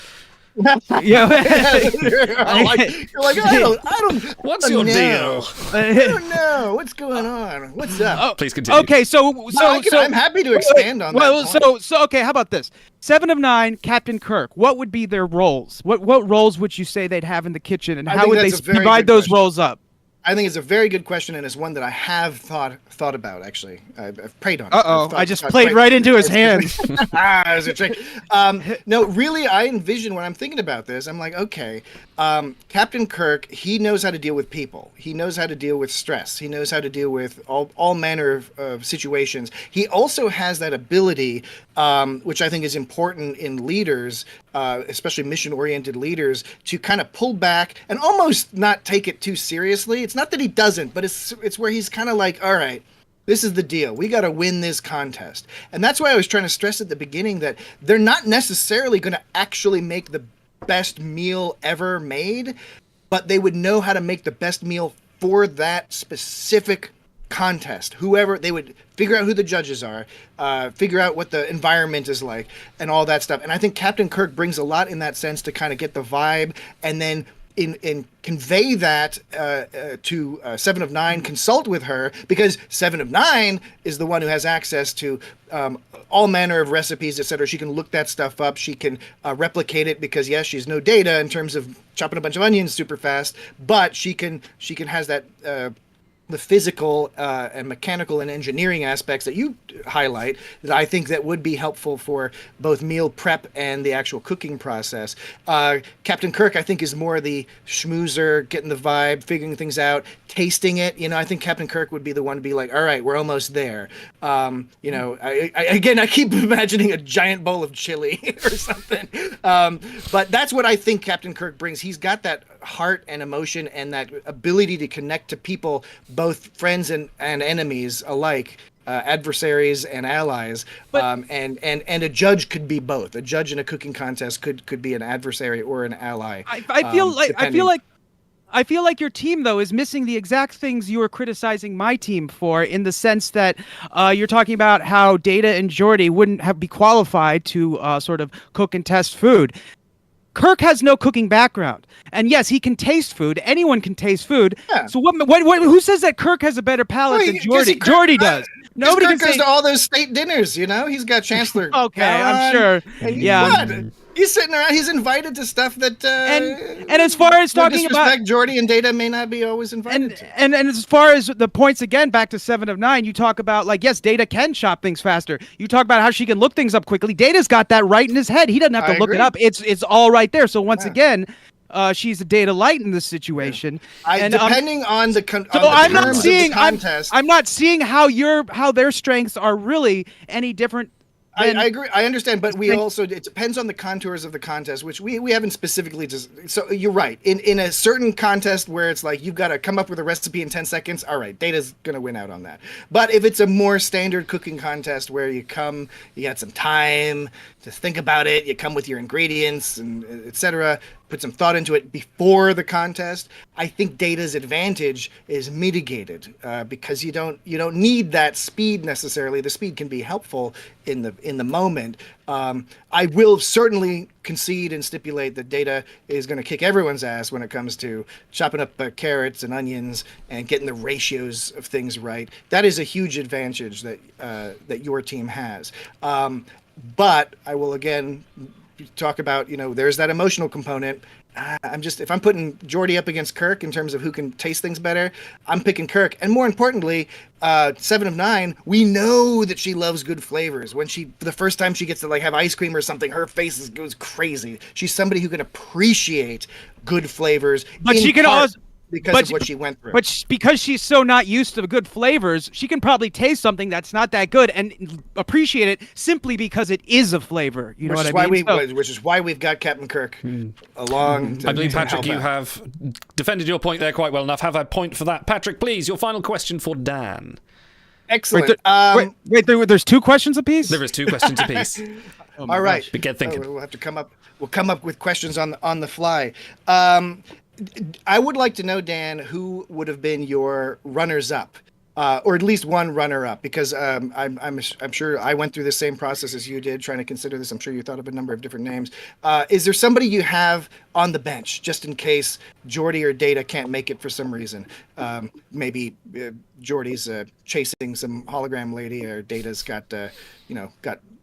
Yeah. you're like, I don't. What's your deal? I don't know what's going on. What's up? Please continue. Okay, I'm happy to expand on that. Well, point. so okay. How about this? 7 of 9, Captain Kirk. What would be their roles? What roles would you say they'd have in the kitchen, and I how think would they that's a very divide good those question. roles up? I think it's a very good question, and it's one that I have thought about. Actually, I've prayed on it. I just played right into his hands. It's a trick. No, really, I envision when I'm thinking about this, I'm like, okay, Captain Kirk, he knows how to deal with people. He knows how to deal with stress. He knows how to deal with all manner of situations. He also has that ability, which I think is important in leaders, especially mission-oriented leaders, to kind of pull back and almost not take it too seriously. It's not that he doesn't, but it's where he's kind of like, all right, this is the deal. We got to win this contest. And that's why I was trying to stress at the beginning that they're not necessarily going to actually make the best meal ever made, but they would know how to make the best meal for that specific contest. Whoever, they would figure out who the judges are, figure out what the environment is like, and all that stuff. And I think Captain Kirk brings a lot in that sense to kind of get the vibe, and then in convey that to 7 of 9, consult with her, because 7 of 9 is the one who has access to all manner of recipes, etc. She can look that stuff up. She can replicate it, because yes, she's no Data in terms of chopping a bunch of onions super fast, but she has that the physical and mechanical and engineering aspects that you highlight, that I think that would be helpful for both meal prep and the actual cooking process. Captain Kirk, I think, is more the schmoozer, getting the vibe, figuring things out, tasting it. I think Captain Kirk would be the one to be like, all right, we're almost there. I keep imagining a giant bowl of chili or something. But that's what I think Captain Kirk brings. He's got that heart and emotion and that ability to connect to people, both friends and enemies alike, adversaries and allies. And a judge could be both. A judge in a cooking contest could be an adversary or an ally. I feel like your team, though, is missing the exact things you were criticizing my team for, in the sense that you're talking about how Data and Geordi wouldn't be qualified to sort of cook and test food. Kirk has no cooking background, and yes, he can taste food. Anyone can taste food. Yeah. So what? Who says that Kirk has a better palate than Geordi? Geordi does. Nobody Kirk goes to all those state dinners. He's got Chancellor. Okay, I'm sure. Yeah. He's sitting around. He's invited to stuff that. And as far as talking about Geordi and Data may not be always invited to. And as far as the points, again, back to 7 of 9, you talk about, like, yes, Data can chop things faster. You talk about how she can look things up quickly. Data's got that right in his head. He doesn't have to look it up. It's all right there. So once again, she's a Data light in this situation. Depending on the contest. I'm not seeing how their strengths are really any different. I agree. I understand, but it depends on the contours of the contest, which we haven't specifically. So you're right. In a certain contest where it's like you've got to come up with a recipe in 10 seconds, all right, Data's going to win out on that. But if it's a more standard cooking contest where you got some time to think about it, you come with your ingredients and etc., put some thought into it before the contest, I think Data's advantage is mitigated because you don't need that speed necessarily. The speed can be helpful in the moment. I will certainly concede and stipulate that Data is going to kick everyone's ass when it comes to chopping up carrots and onions and getting the ratios of things right. That is a huge advantage that your team has. But I will again talk about, there's that emotional component. If I'm putting Geordi up against Kirk in terms of who can taste things better, I'm picking Kirk. And more importantly, 7 of 9, we know that she loves good flavors. When the first time she gets to have ice cream or something, her face goes crazy. She's somebody who can appreciate good flavors. But she can also, because of what she went through. But because she's so not used to good flavors, she can probably taste something that's not that good and appreciate it simply because it is a flavor. You know what I mean? Which is why we've got Captain Kirk along. I believe, Patrick, you have defended your point there quite well enough. Have a point for that. Patrick, please, your final question for Dan. Excellent. Wait, there's 2 questions apiece? There is 2 questions apiece. All right. But get thinking. We'll have to come up with questions on the fly. I would like to know, Dan, who would have been your runners-up? or at least one runner-up, because I'm sure I went through the same process as you did trying to consider this. I'm sure you thought of a number of different names. Is there somebody you have on the bench just in case Geordi or Data can't make it for some reason? Maybe Geordi's chasing some hologram lady, or Data's got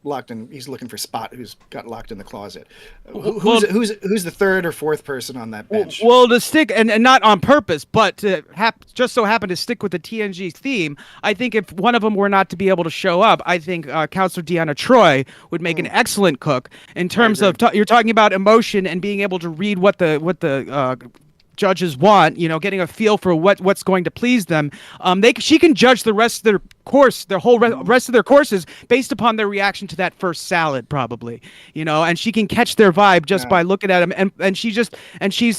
locked in. He's looking for Spot, who's got locked in the closet. Who's the third or fourth person on that bench? Well, to stick and not on purpose, but to just so happen to stick with the TNG theme, I think if one of them were not to be able to show up, I think Counselor Deanna Troi would make an excellent cook in terms of you're talking about emotion and being able to read what the judges want, getting a feel for what's going to please them. She can judge the rest of their course, their whole rest of their courses based upon their reaction to that first salad, probably, and she can catch their vibe just by looking at them, and she's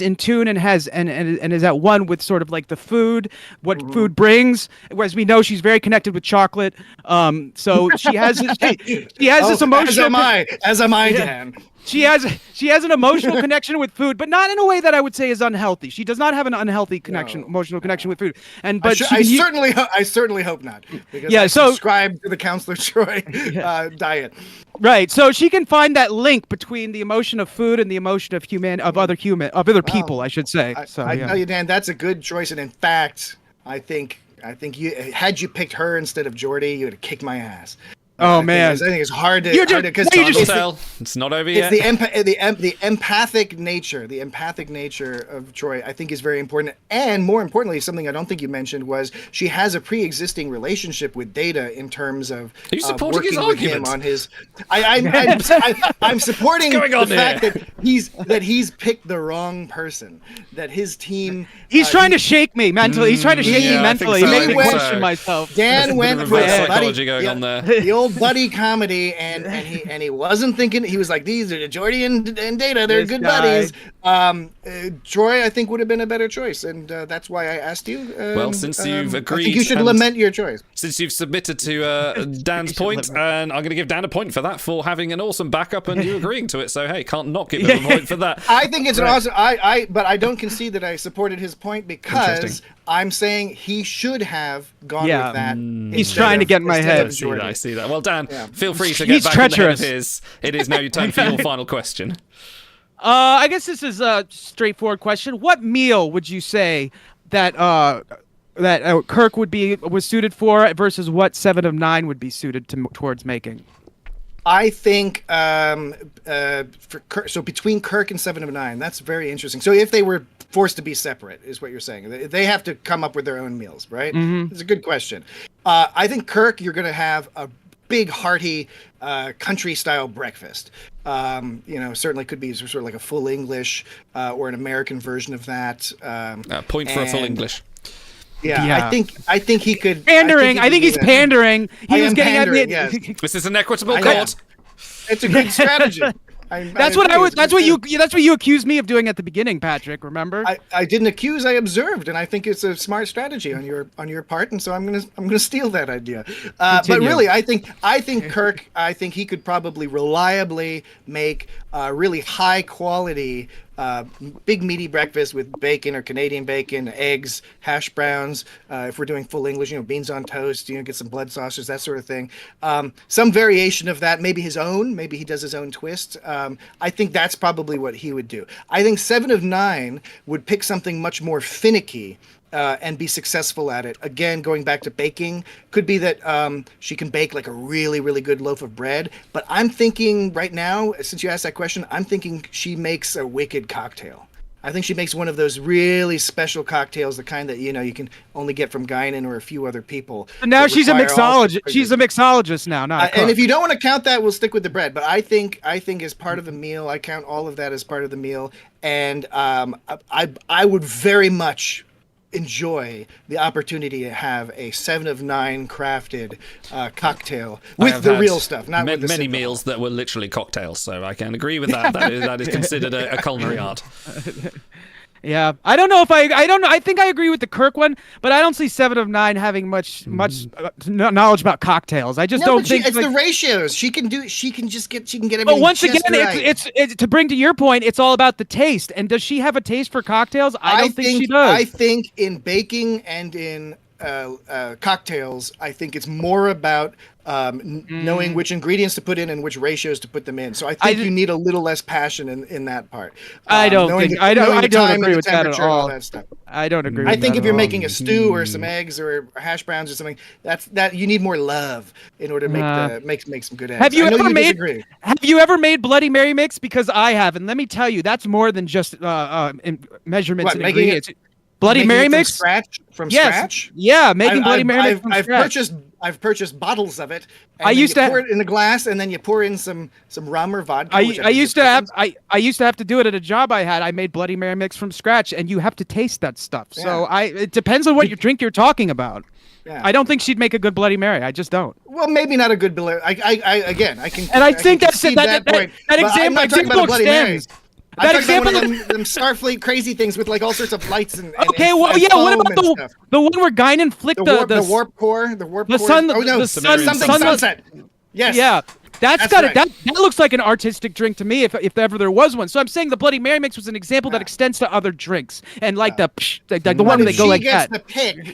in tune and is at one with sort of like the food, what food brings. As we know, she's very connected with chocolate. So she has this emotional. As am I, Dan. She has an emotional connection with food, but not in a way that I would say is unhealthy. She does not have an unhealthy emotional connection with food. I certainly hope not. Because I subscribe to the Counselor Troi diet. Right. So she can find that link between the emotion of food and the emotion of other people, I should say. I tell you, Dan, that's a good choice. And in fact, I think had you picked her instead of Geordi, you would have kicked my ass. Oh man! I think it's hard to because it's not over yet. It's the empathic nature of Troi, I think, is very important, and more importantly, something I don't think you mentioned was she has a pre-existing relationship with Data in terms of working with him on his. I'm supporting the fact that he's picked the wrong person. That his team. He's trying to shake me mentally. He's trying to shake me mentally. So. Make me question myself. Dan went for psychology going on there. The old buddy comedy, and he wasn't thinking. He was like, these are Geordi and Data. They're good buddies. Troi, I think, would have been a better choice, and that's why I asked you. Well, since you've agreed, I think you should lament your choice. Since you've submitted to Dan's point, and I'm going to give Dan a point for that, for having an awesome backup and you agreeing to it. So hey, can't not give him a point for that. I think it's an awesome. But I don't concede that I supported his point, because I'm saying he should have gone with that. He's trying to get in my head. I see that. Well, Dan, feel free to get back in the head of his. It is now your time for your final question. I guess this is a straightforward question. What meal would you say that Kirk was suited for versus what 7 of 9 would be suited towards making? I think so between Kirk and 7 of 9, that's very interesting. So if they were forced to be separate, is what you're saying. They have to come up with their own meals, right? Mm-hmm. It's a good question. I think Kirk, you're going to have a big, hearty country-style breakfast. Certainly could be sort of like a full English or an American version of that. Point for a full English. Yeah. I think he could. Pandering. I think he's pandering. He was getting pandering, at me. This is an equitable court. It's a good strategy. That's what you accused me of doing at the beginning, Patrick. Remember? I didn't accuse. I observed, and I think it's a smart strategy on your part, and so I'm gonna steal that idea. But really, I think Kirk. I think he could probably reliably make really high quality. Big meaty breakfast with bacon or Canadian bacon, eggs, hash browns. If we're doing full English, beans on toast. Get some blood sausages, that sort of thing. Some variation of that, maybe his own. Maybe he does his own twist. I think that's probably what he would do. I think 7 of 9 would pick something much more finicky. And be successful at it. Again, going back to baking, could be that she can bake like a really, really good loaf of bread. But I'm thinking right now, since you asked that question, I'm thinking she makes a wicked cocktail. I think she makes one of those really special cocktails, the kind that you can only get from Guinan or a few other people. And now she's a mixologist. She's a mixologist now, not a cook. And if you don't want to count that, we'll stick with the bread. But I think as part of the meal, I count all of that as part of the meal. And I would very much enjoy the opportunity to have a 7 of 9 crafted cocktail with the real stuff, not with the many meals that were literally cocktails. So I can agree with that. That is considered a culinary art. Yeah, I don't know if I think I agree with the Kirk one, but I don't see 7 of 9 having much knowledge about cocktails. I just don't think it's the ratios. She can get everything. But once just again, right. it's to bring to your point, it's all about the taste. And does she have a taste for cocktails? I don't think she does. I think in baking and in cocktails, I think it's more about knowing which ingredients to put in and which ratios to put them in. So I think you need a little less passion in that part. I don't agree with that at all. That stuff. I don't agree. I think if you're making a stew or some eggs or hash browns or something, that you need more love in order to make some good eggs. Have you ever made Bloody Mary mix? Because I have, and let me tell you, that's more than just measurements and ingredients. Bloody Mary mix from scratch. Yeah, making Bloody Mary mix from scratch. I've purchased bottles of it. And I used to pour it in a glass, and then you pour in some rum or vodka. I used to have to do it at a job I had. I made Bloody Mary mix from scratch, and you have to taste that stuff. Yeah. So it depends on what drink you're talking about. Yeah. I don't think she'd make a good Bloody Mary. I just don't. Well, maybe not a good Bloody. I can. And I think that point. That example extends. I'm talking about one of them Starfleet crazy things with like all sorts of lights and okay, well, and yeah. What about the one where Guinan flicked the warp core? The sun. Oh no, sunset. Yes. Yeah. That looks like an artistic drink to me, if ever there was one. So I'm saying the Bloody Mary mix was an example that extends to other drinks, and like the one where they go like that.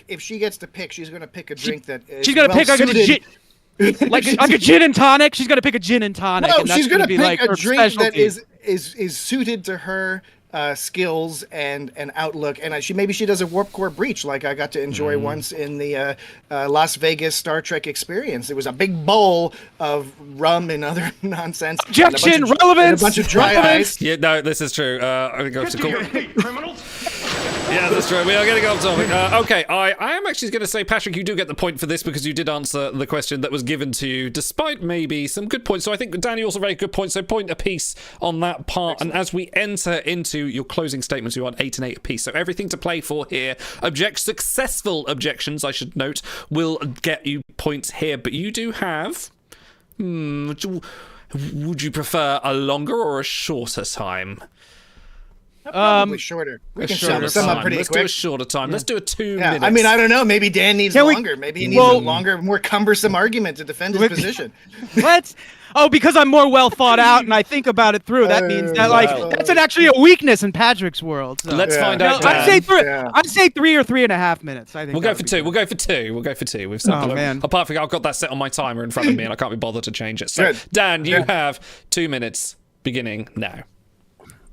If she gets to pick, she's gonna pick a drink that is she's gonna pick like a gin and tonic. She's gonna pick a gin and tonic. No, and she's gonna pick like a drink specialty. that is suited to her skills and outlook, and maybe she does a warp core breach like I got to enjoy once in the Las Vegas Star Trek experience. It was a big bowl of rum and other nonsense. Objection, relevance, and a bunch of dry ice. Yeah, no, this is true. I'm going to go criminals. Yeah, that's true. We are getting off topic. Okay, I am actually going to say, Patrick, you do get the point for this because you did answer the question that was given to you, despite maybe some good points. So I think Danny also very good points. So point apiece on that part. Excellent. And as we enter into your closing statements, you want 8 and 8 apiece. So everything to play for here. Successful objections, I should note, will get you points here. But you do have. Would you prefer a longer or a shorter time? Probably shorter. We can sum up pretty quick. Let's do a shorter time. Let's do a 2 minutes. I mean, I don't know. Maybe Dan needs longer. Maybe he needs a longer, more cumbersome argument to defend his position. What? Oh, because I'm more well thought out and I think about it through. That means that that's actually a weakness in Patrick's world. So. Let's find out. I'd say 3 or 3.5 minutes. I think we'll go for 2. We'll go for 2. We'll go for 2. We've man. Apart from I've got that set on my timer in front of me and I can't be bothered to change it. So Dan, you have 2 minutes beginning now.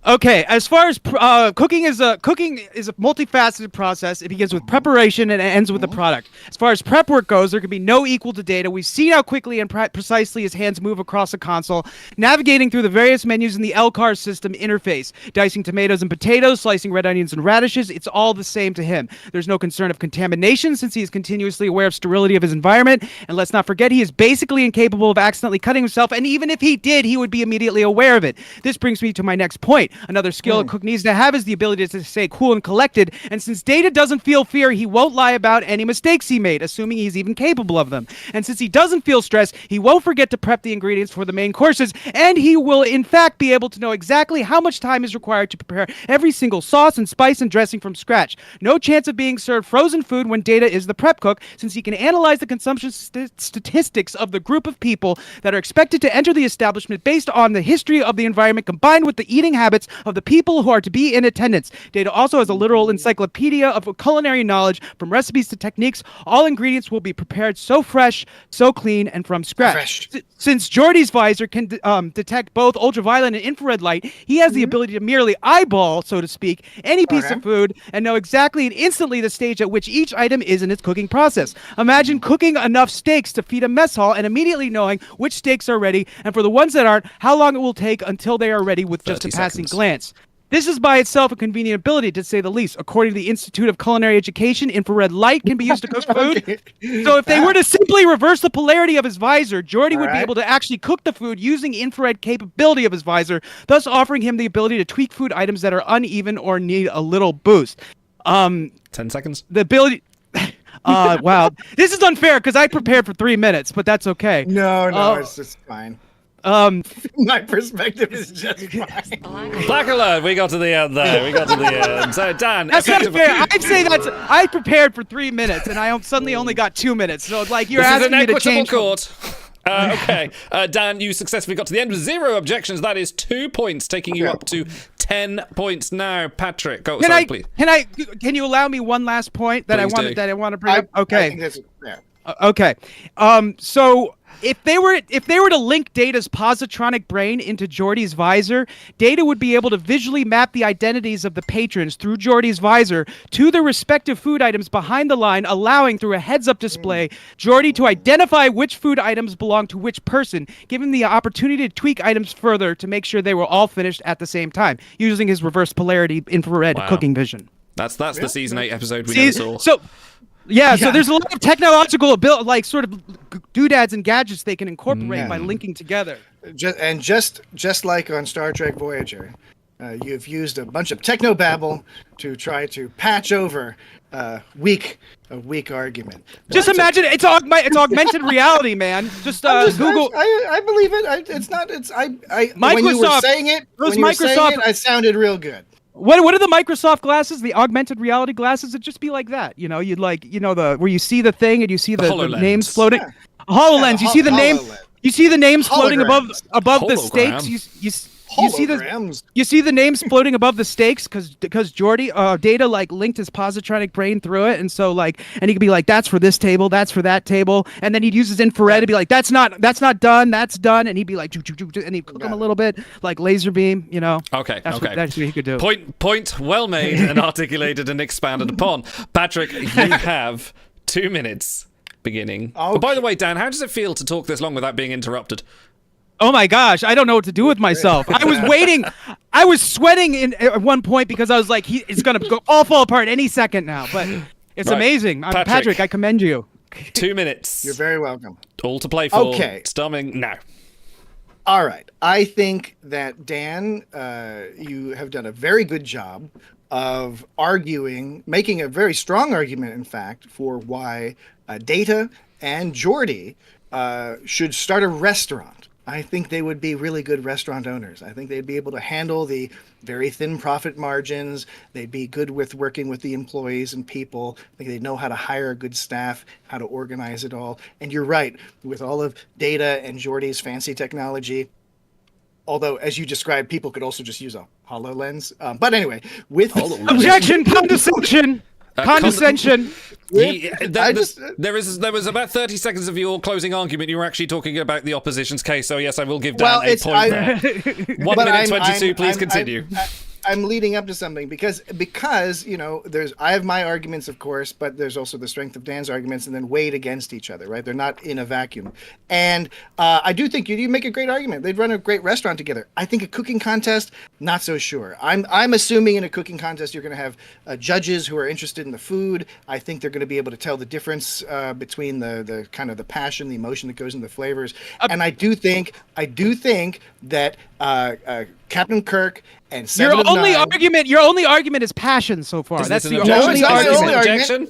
Okay, as far as cooking is a multifaceted process. It begins with preparation and it ends with the product. As far as prep work goes, there can be no equal to data. We've seen how quickly and precisely his hands move across a console, navigating through the various menus in the LCAR system interface, dicing tomatoes and potatoes, slicing red onions and radishes. It's all the same to him. There's no concern of contamination since he is continuously aware of sterility of his environment. And let's not forget, he is basically incapable of accidentally cutting himself. And even if he did, he would be immediately aware of it. This brings me to my next point. Another skill a cook needs to have is the ability to stay cool and collected, and since Data doesn't feel fear, he won't lie about any mistakes he made, assuming he's even capable of them. And since he doesn't feel stress, he won't forget to prep the ingredients for the main courses, and he will in fact be able to know exactly how much time is required to prepare every single sauce and spice and dressing from scratch. No chance of being served frozen food when Data is the prep cook, since he can analyze the consumption statistics of the group of people that are expected to enter the establishment based on the history of the environment combined with the eating habits of the people who are to be in attendance. Data also has a literal encyclopedia of culinary knowledge, from recipes to techniques. All ingredients will be prepared so fresh, so clean, and from scratch. Since Geordie's visor can detect both ultraviolet and infrared light, he has the ability to merely eyeball, so to speak, any piece of food and know exactly and instantly the stage at which each item is in its cooking process. Imagine cooking enough steaks to feed a mess hall and immediately knowing which steaks are ready, and for the ones that aren't, how long it will take until they are ready with just a passing glance. This is by itself a convenient ability, to say the least. According to the Institute of Culinary Education, infrared light can be used to cook food. So if they were to simply reverse the polarity of his visor, Geordie would be able to actually cook the food using infrared capability of his visor, thus offering him the ability to tweak food items that are uneven or need a little boost. 10 seconds. The ability... wow. This is unfair because I prepared for 3 minutes, but that's okay. No, it's just fine. My perspective is just fine. Black alert! We got to the end there. We got to the end. So Dan, that's not fair. I'd say I prepared for 3 minutes and I suddenly only got 2 minutes. So like you're asking me to change. Court. Okay, Dan, you successfully got to the end with 0 objections. That is 2 points, taking you up to 10 points now. Patrick, go. Sorry, please. Can you allow me one last point that I want to bring up? Okay. I think that's, yeah. Okay. So if they were to link Data's positronic brain into Geordi's visor, Data would be able to visually map the identities of the patrons through Geordi's visor to their respective food items behind the line, allowing through a heads-up display Geordi to identify which food items belong to which person, giving the opportunity to tweak items further to make sure they were all finished at the same time, using his reverse polarity infrared cooking vision. That's the season 8 episode we never saw. So there's a lot of technological ability, like sort of doodads and gadgets they can incorporate by linking together. Just like on Star Trek Voyager, you've used a bunch of technobabble to try to patch over a weak argument. Just imagine it's augmented reality, man. Just Google. I believe it. It's not. It's I. Microsoft. When you were saying it, it sounded real good. What are the Microsoft glasses? The augmented reality glasses? It'd just be like that. You know, you'd like, where you see the thing and you see the names floating. Yeah. HoloLens. You see the name. You see the names floating above the stakes. You see the names floating above the stakes because Geordi Data like linked his positronic brain through it, and so and he could be like, that's for this table, that's for that table, and then he'd use his infrared to be like, that's not done, that's done, and he'd be like, and he'd cook them a little bit like laser beam, Okay, that's what he could do. Point well made and articulated and expanded upon. Patrick, you have 2 minutes beginning. Okay. Oh, by the way, Dan, how does it feel to talk this long without being interrupted? Oh my gosh, I don't know what to do with myself. I was waiting. I was sweating at one point because I was like, it's going to all fall apart any second now. But it's amazing. Patrick, I commend you. 2 minutes. You're very welcome. All to play for. Okay. Starting now. All right. I think that, Dan, you have done a very good job of making a very strong argument, in fact, for why Data and Geordi should start a restaurant. I think they would be really good restaurant owners. I think they'd be able to handle the very thin profit margins. They'd be good with working with the employees and people. I think they'd know how to hire a good staff, how to organize it all. And you're right, with all of Data and Geordi's fancy technology, although, as you described, people could also just use a HoloLens. But anyway, with objection, condescension. Condescension. There was about 30 seconds of your closing argument. You were actually talking about the opposition's case. So yes, I will give Dan a point there. 1 minute 22. Please continue. I'm leading up to something because I have my arguments, of course, but there's also the strength of Dan's arguments, and then weighed against each other. Right? They're not in a vacuum. And I do think you make a great argument. They'd run a great restaurant together. I think a cooking contest, not so sure. I'm assuming in a cooking contest you're going to have judges who are interested in the food. I think they're going to be able to tell the difference between the kind of the passion, the emotion that goes into the flavors. And I do think that Captain Kirk and Seven of Nine. Your only argument is passion so far. That's the only argument. Objection.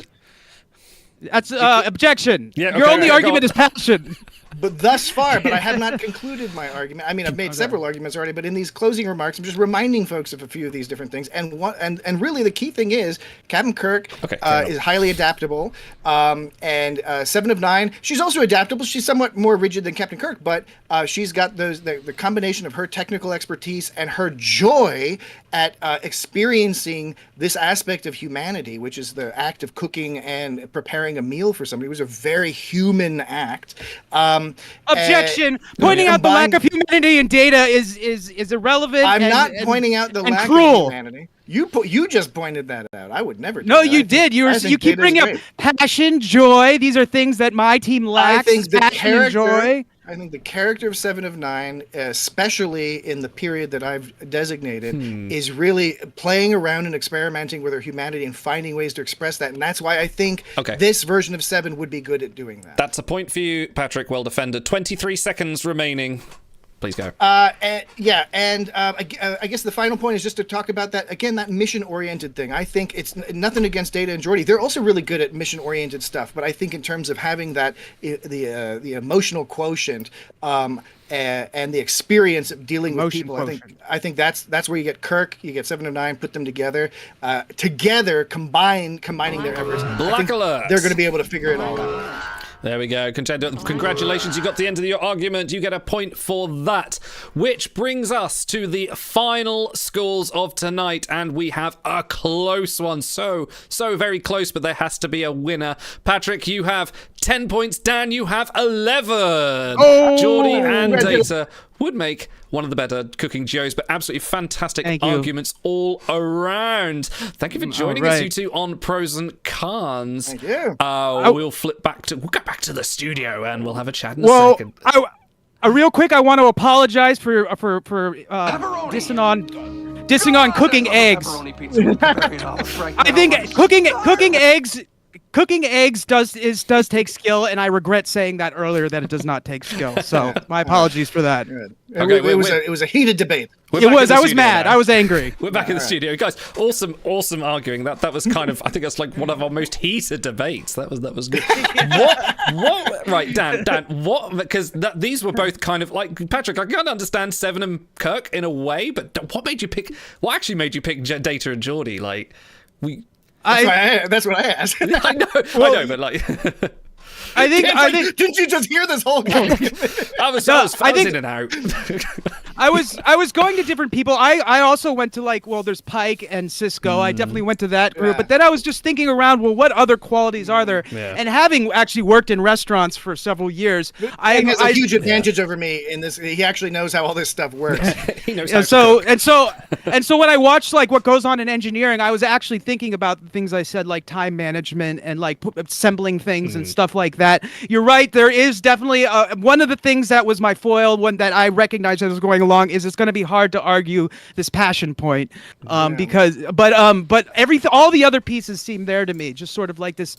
That's objection. Yeah, your only argument is passion. But thus far, I have not concluded my argument. I mean, I've made several arguments already, but in these closing remarks, I'm just reminding folks of a few of these different things. And really, the key thing is Captain Kirk is highly adaptable, and Seven of Nine, she's also adaptable. She's somewhat more rigid than Captain Kirk, but she's got the combination of her technical expertise and her joy at experiencing this aspect of humanity, which is the act of cooking and preparing a meal for somebody. It was a very human act. Objection! Pointing out the lack of humanity in Data is irrelevant. I'm not pointing out the lack of humanity. You just pointed that out. I would never do that. No, you did. You keep bringing up passion, joy. These are things that my team lacks. Passion and joy. I think the character of Seven of Nine, especially in the period that I've designated, is really playing around and experimenting with her humanity and finding ways to express that. And that's why I think this version of Seven would be good at doing that. That's a point for you, Patrick. Well defended. 23 seconds remaining. Please go. I guess the final point is just to talk about that, again, that mission-oriented thing. I think it's nothing against Data and Geordi. They're also really good at mission-oriented stuff, but I think in terms of having that, the emotional quotient, and the experience of dealing with people, I think that's where you get Kirk, you get Seven of Nine, put them together, combining their efforts. Black alert. They're going to be able to figure it all out. There we go. Contender, congratulations. You got to the end of your argument. You get a point for that. Which brings us to the final scores of tonight. And we have a close one. So very close, but there has to be a winner. Patrick, you have 10 points. Dan, you have 11. Geordie and Data would make one of the better cooking duos, but absolutely fantastic arguments all around. Thank you for joining us, you two, on Pros and Cons. Thank you. We'll go back to the studio and we'll have a chat in a second. Real quick, I want to apologize for dissing on cooking eggs. I think cooking eggs does take skill, and I regret saying that earlier that it does not take skill. So my apologies for that. Good. It was a heated debate. I was mad. I was angry. We're back in the studio, guys. Awesome arguing. That was kind of, I think that's like one of our most heated debates. That was good. What? Right, Dan. What? Because these were both kind of like Patrick. I can understand Seven and Kirk in a way, but what made you pick? What actually made you pick Data and Geordie? Like That's what I asked. I know, but like. I think. Didn't you just hear this whole game? I was in and out. I was going to different people. I also went to there's Pike and Cisco. I definitely went to that group. But then I was just thinking around, what other qualities are there? Yeah. And having actually worked in restaurants for several years, he has a huge advantage over me in this. He actually knows how all this stuff works. He knows. So when I watched what goes on in engineering, I was actually thinking about the things I said, like time management and assembling things and stuff like that. You're right. There is definitely one of the things that was my foil, one that I recognized as I was going along, is it's going to be hard to argue this passion point, because all the other pieces seem there to me. Just sort of like this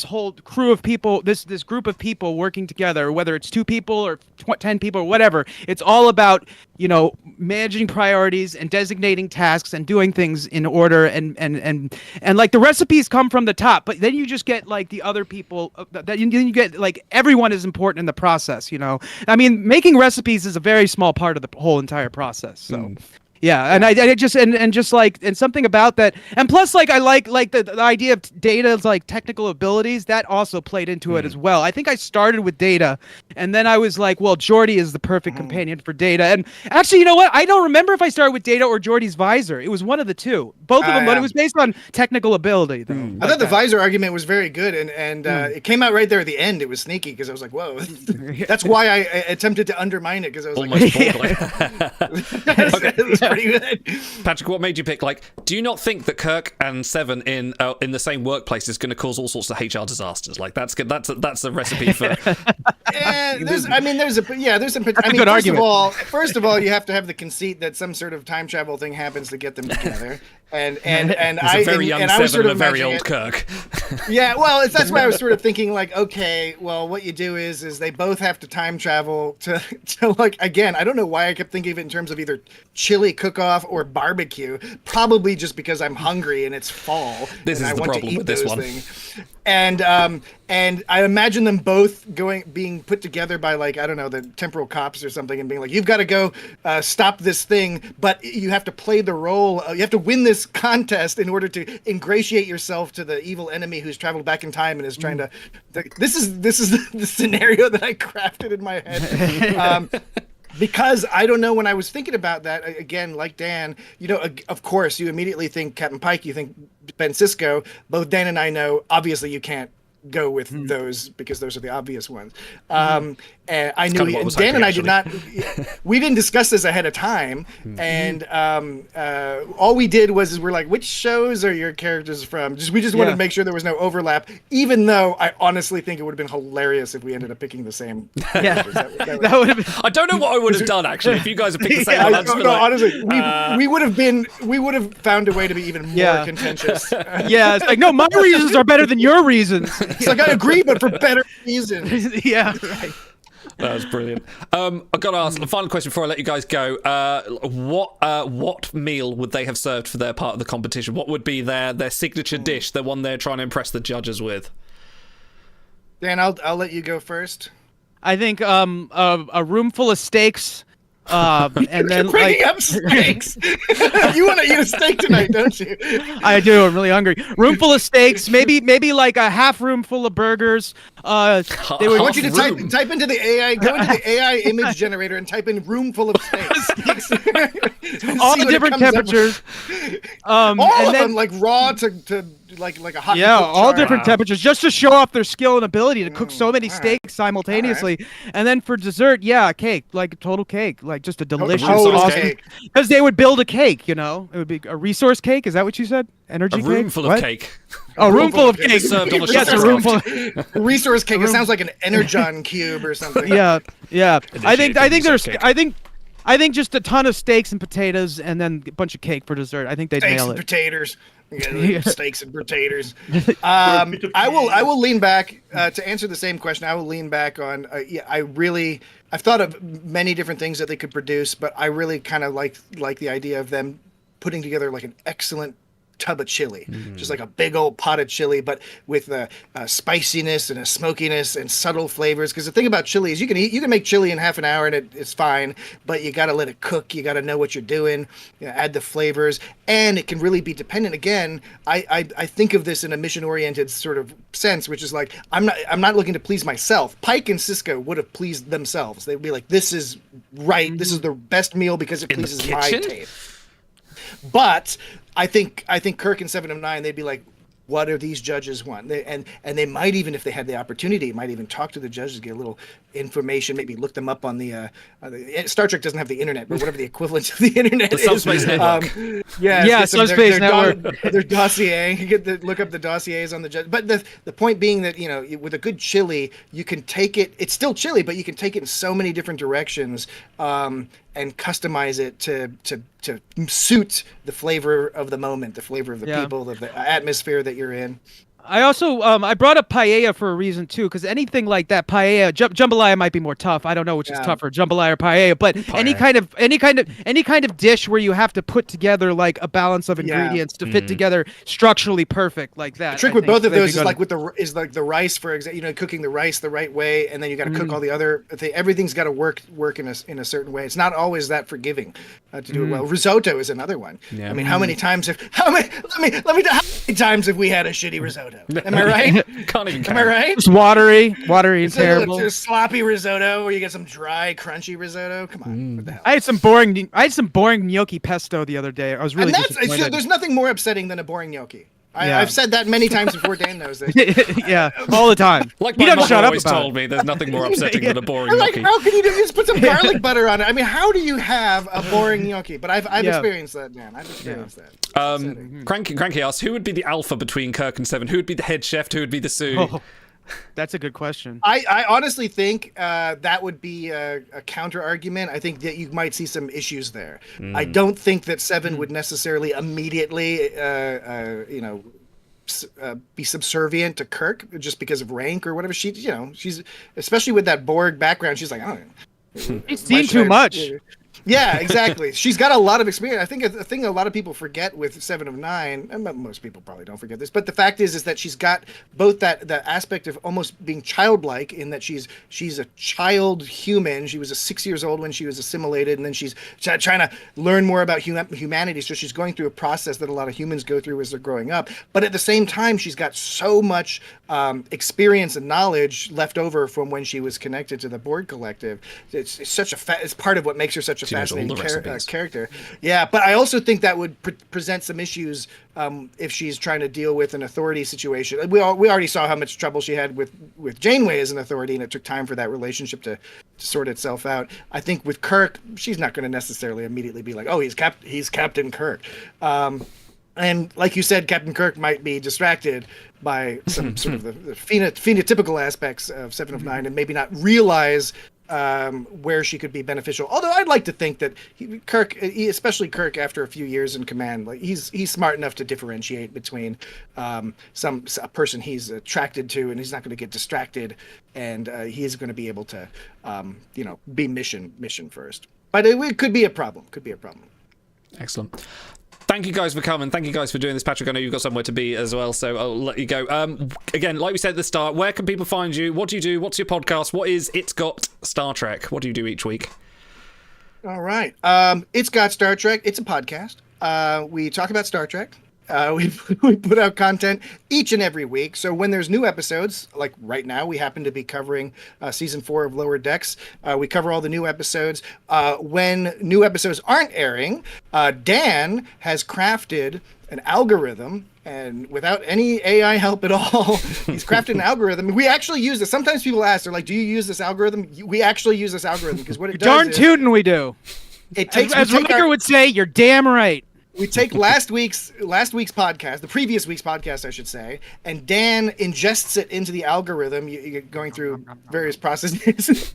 whole crew of people, this group of people working together, whether it's 2 people or 10 people or whatever. It's all about managing priorities and designating tasks and doing things in order, and the recipes come from the top, but then you just get the other people that you get everyone is important in the process. I mean, making recipes is a very small part of the whole entire process. So. Yeah, and I just and something about that, and plus I like the idea of Data's technical abilities that also played into it as well. I think I started with Data, and then I was like, well, Geordie is the perfect companion for Data. And actually, you know what? I don't remember if I started with Data or Geordie's visor. It was one of the two, both of them, but it was based on technical ability. Though. I thought the visor argument was very good, and it came out right there at the end. It was sneaky because I was like, whoa. That's why I attempted to undermine it, because I was almost pretty good. Patrick, what made you pick? Do you not think that Kirk and Seven in the same workplace is going to cause all sorts of HR disasters? That's good. That's a recipe for. There's some. Good argument. First of all, you have to have the conceit that some sort of time travel thing happens to get them together, and a very young Seven and a very old Kirk. Yeah, well, that's why I was sort of thinking okay, well, what you do is they both have to time travel to again. I don't know why I kept thinking of it in terms of either chili cook-off or barbecue. Probably just because I'm hungry and it's fall. This is the problem with this one. And I imagine them both being put together by I don't know, the temporal cops or something, and being you've got to go stop this thing, but you have to play the role. You have to win this contest in order to ingratiate yourself to the evil enemy who's traveled back in time and is trying to. This is the scenario that I crafted in my head. Because I don't know, when I was thinking about that, again, like Dan, of course, you immediately think Captain Pike, you think Ben Sisko. Both Dan and I know, obviously, you can't go with those because those are the obvious ones. And I knew Dan and I did not. We didn't discuss this ahead of time, and all we did was we're which shows are your characters from? We just wanted to make sure there was no overlap. Even though I honestly think it would have been hilarious if we ended up picking the same. Yeah, that would have been. I don't know what I would have done actually if you guys had picked the same one. Honestly, we would have found a way to be even more contentious. Yeah, it's no, my reasons are better than your reasons. It's I agree, but for better reasons. Yeah, right. That was brilliant. I've got to ask the final question before I let you guys go. What meal would they have served for their part of the competition? What would be their signature dish, the one they're trying to impress the judges with? Dan, I'll let you go first. I think a room full of steaks, And then Bringing up steaks. You want to eat a steak tonight, don't you? I do. I'm really hungry. Room full of steaks. Maybe like a half room full of burgers. They I want you to type into the AI. Go into the AI image generator and type in "room full of steaks." all the different temperatures. All and of then, them, like raw to like a hot. yeah, cooked all char. different temperatures, just to show off their skill and ability to cook so many steaks simultaneously. And then for dessert, yeah, cake, like a total cake, like just a delicious, Total awesome. cake. Because they would build a cake, it would be a resource cake. Is that what you said? Energy A cake? room full of What? cake. Oh, room full of cake. Served on a Yes, a shelf. room full. Resource cake. It sounds like an Energon cube or something. Yeah. I think there's cake. I think just a ton of steaks and potatoes, and then a bunch of cake for dessert. I think they'd Steaks nail and it. potatoes. Yeah, steaks and potatoes. I will lean back to answer the same question. I will lean back on. I've thought of many different things that they could produce, but I really kind of like the idea of them putting together like an excellent tub of chili, just like a big old pot of chili, but with a spiciness and a smokiness and subtle flavors. Because the thing about chili is you can make chili in half an hour and it's fine, but you got to let it cook. You got to know what you're doing. Add the flavors, and it can really be dependent. Again, I think of this in a mission-oriented sort of sense, which is like I'm not looking to please myself. Pike and Cisco would have pleased themselves. They'd be like, this is right. This is the best meal because it pleases my taste. But I think Kirk and 7 of 9, they'd be like, what do these judges want? And they might even, if they had the opportunity, might even talk to the judges, get a little information, maybe look them up on the Star Trek doesn't have the internet, but whatever the equivalent of the internet is. Subspace Network. Subspace Network. Their dossier. You get to look up the dossiers on the judge. But the point being that, with a good chili, you can take it. It's still chili, but you can take it in so many different directions. And customize it to suit the flavor of the moment, the flavor of the people, the atmosphere that you're in. I also I brought up paella for a reason too, because anything like that, paella, jambalaya might be more tough. I don't know which is tougher, jambalaya or paella. But any kind of dish where you have to put together like a balance of ingredients to fit together structurally perfect like that. The trick with both of those is like the rice, for example. Cooking the rice the right way, and then you got to cook all the other. Everything's got to work in a certain way. It's not always that forgiving to do it well. Risotto is another one. Yeah. I mean, how many times have we had a shitty risotto? Am I right? Can't even count. Am I right? It's watery and terrible. It's a sloppy risotto where you get some dry, crunchy risotto. Come on, what the hell? I had some boring gnocchi pesto the other day. I was really disappointed. There's nothing more upsetting than a boring gnocchi. I've said that many times before. Dan knows this. Yeah, all the time. Like he my doesn't mother shut up always about told me, there's nothing more upsetting than a boring I'm like, gnocchi. how can you just put some garlic butter on it? I mean, how do you have a boring gnocchi? But I've experienced that, Dan. I've experienced that. Cranky asks, who would be the alpha between Kirk and 7? Who would be the head chef? Who would be the sous? Oh, that's a good question. I honestly think that would be a counter argument. I think that you might see some issues there. I don't think that 7 would necessarily immediately, be subservient to Kirk just because of rank or whatever. She's especially with that Borg background. She's like, I don't know. She's seen too much. Yeah, exactly. She's got a lot of experience. I think a thing a lot of people forget with 7 of 9, and most people probably don't forget this, but the fact is that she's got both the aspect of almost being childlike in that she's a child human. She was 6 years old when she was assimilated, and then she's trying to learn more about humanity. So she's going through a process that a lot of humans go through as they're growing up. But at the same time, she's got so much experience and knowledge left over from when she was connected to the Borg Collective. It's part of what makes her such a fascinating character. Yeah, but I also think that would present some issues if she's trying to deal with an authority situation. We already saw how much trouble she had with Janeway as an authority, and it took time for that relationship to sort itself out. I think with Kirk, she's not going to necessarily immediately be like, oh, he's Captain Kirk. And like you said, Captain Kirk might be distracted by some sort of the phenotypical aspects of 7 of 9 and maybe not realize where she could be beneficial. Although I'd like to think that Kirk, especially Kirk after a few years in command, like he's smart enough to differentiate between a person he's attracted to, and he's not going to get distracted, and he is going to be able to be mission first. But it could be a problem. Excellent. Thank you guys for coming. Thank you guys for doing this, Patrick. I know you've got somewhere to be as well, so I'll let you go. Again, like we said at the start, where can people find you? What do you do? What's your podcast? What is It's Got Star Trek? What do you do each week? All right. It's Got Star Trek. It's a podcast. We talk about Star Trek. We put out content each and every week. So when there's new episodes, like right now, we happen to be covering season 4 of Lower Decks. We cover all the new episodes. When new episodes aren't airing, Dan has crafted an algorithm, and without any AI help at all, he's crafted an algorithm. We actually use this. Sometimes people ask, they're like, "Do you use this algorithm?" We actually use this algorithm because what it does Darn is tootin' we do. it takes As Riker would say, you're damn right. we take last week's podcast, the previous week's podcast, I should say, and Dan ingests it into the algorithm. You're going through various processes,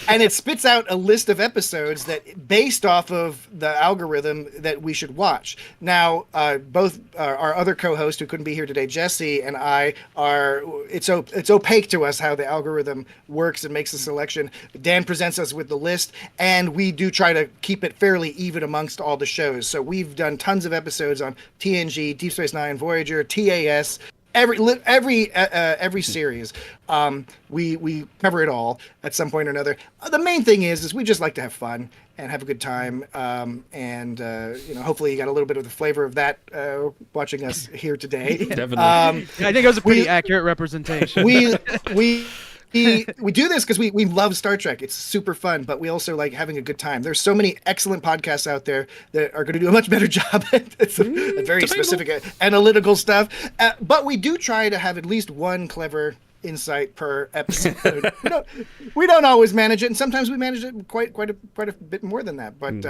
and it spits out a list of episodes that, based off of the algorithm, that we should watch. Now, both our other co-host who couldn't be here today, Jesse, and I are. It's opaque to us how the algorithm works and makes the selection. Dan presents us with the list, and we do try to keep it fairly even amongst all the shows. So we've done tons of episodes on TNG, Deep Space Nine, Voyager, TAS. Every series, we cover it all at some point or another. The main thing is we just like to have fun and have a good time, and hopefully you got a little bit of the flavor of that watching us here today. Definitely. I think it was a pretty accurate representation. We do this because we love Star Trek. It's super fun, but we also like having a good time. There's so many excellent podcasts out there that are going to do a much better job at very specific analytical stuff. But we do try to have at least one clever insight per episode. we don't always manage it, and sometimes we manage it quite a bit more than that. But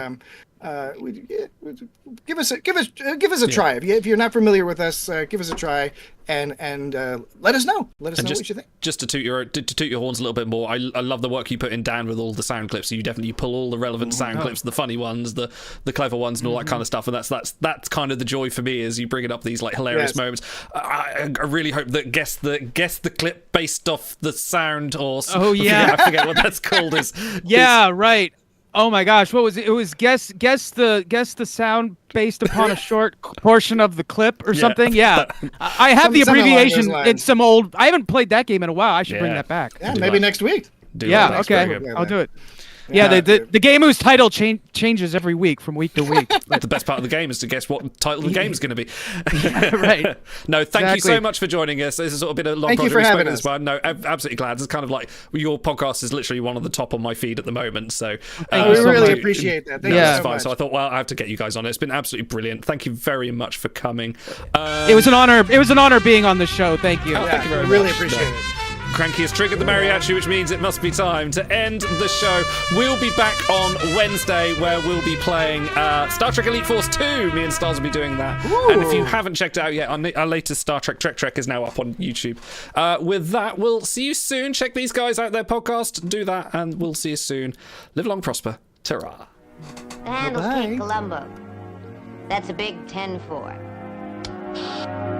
give us a try. If you're not familiar with us, give us a try and let us know. Let us know what you think. Just to toot your horns a little bit more, I love the work you put in, Dan, with all the sound clips. So you definitely pull all the relevant sound clips, the funny ones, the clever ones, and all that kind of stuff. And that's kind of the joy for me, as you bring it up these like hilarious moments. I really hope that guess the clip based off the sound, or I forget what that's called. Right. Oh my gosh, what was it? It was guess the sound based upon a short portion of the clip or something. Yeah, I have the abbreviation. It's some old. I haven't played that game in a while. I should bring that back. Yeah, maybe next week. Okay, I'll do it. Yeah, the game whose title changes every week from week to week. The best part of the game is to guess what title the game is going to be. Right. No, thank you so much for joining us. This has sort of been a long project. Thank you for having us. But no, absolutely glad. It's kind of like your podcast is literally one of the top on my feed at the moment. So we really appreciate that. Thank you so much. So I thought, well, I have to get you guys on it. It's been absolutely brilliant. Thank you very much for coming. It was an honor. It was an honor being on the show. Thank you. Thank you very much. Really appreciate it. Cranky has triggered the mariachi, which means it must be time to end the show. We'll be back on Wednesday, where we'll be playing Star Trek Elite Force 2. Me and Stars will be doing that. Ooh. And if you haven't checked it out yet, our latest Star Trek Trek is now up on YouTube. With that, we'll see you soon. Check these guys out, their podcast. Do that, and we'll see you soon. Live long, prosper. Ta-ra. The handle's Cape Colombo. That's a big 10-4.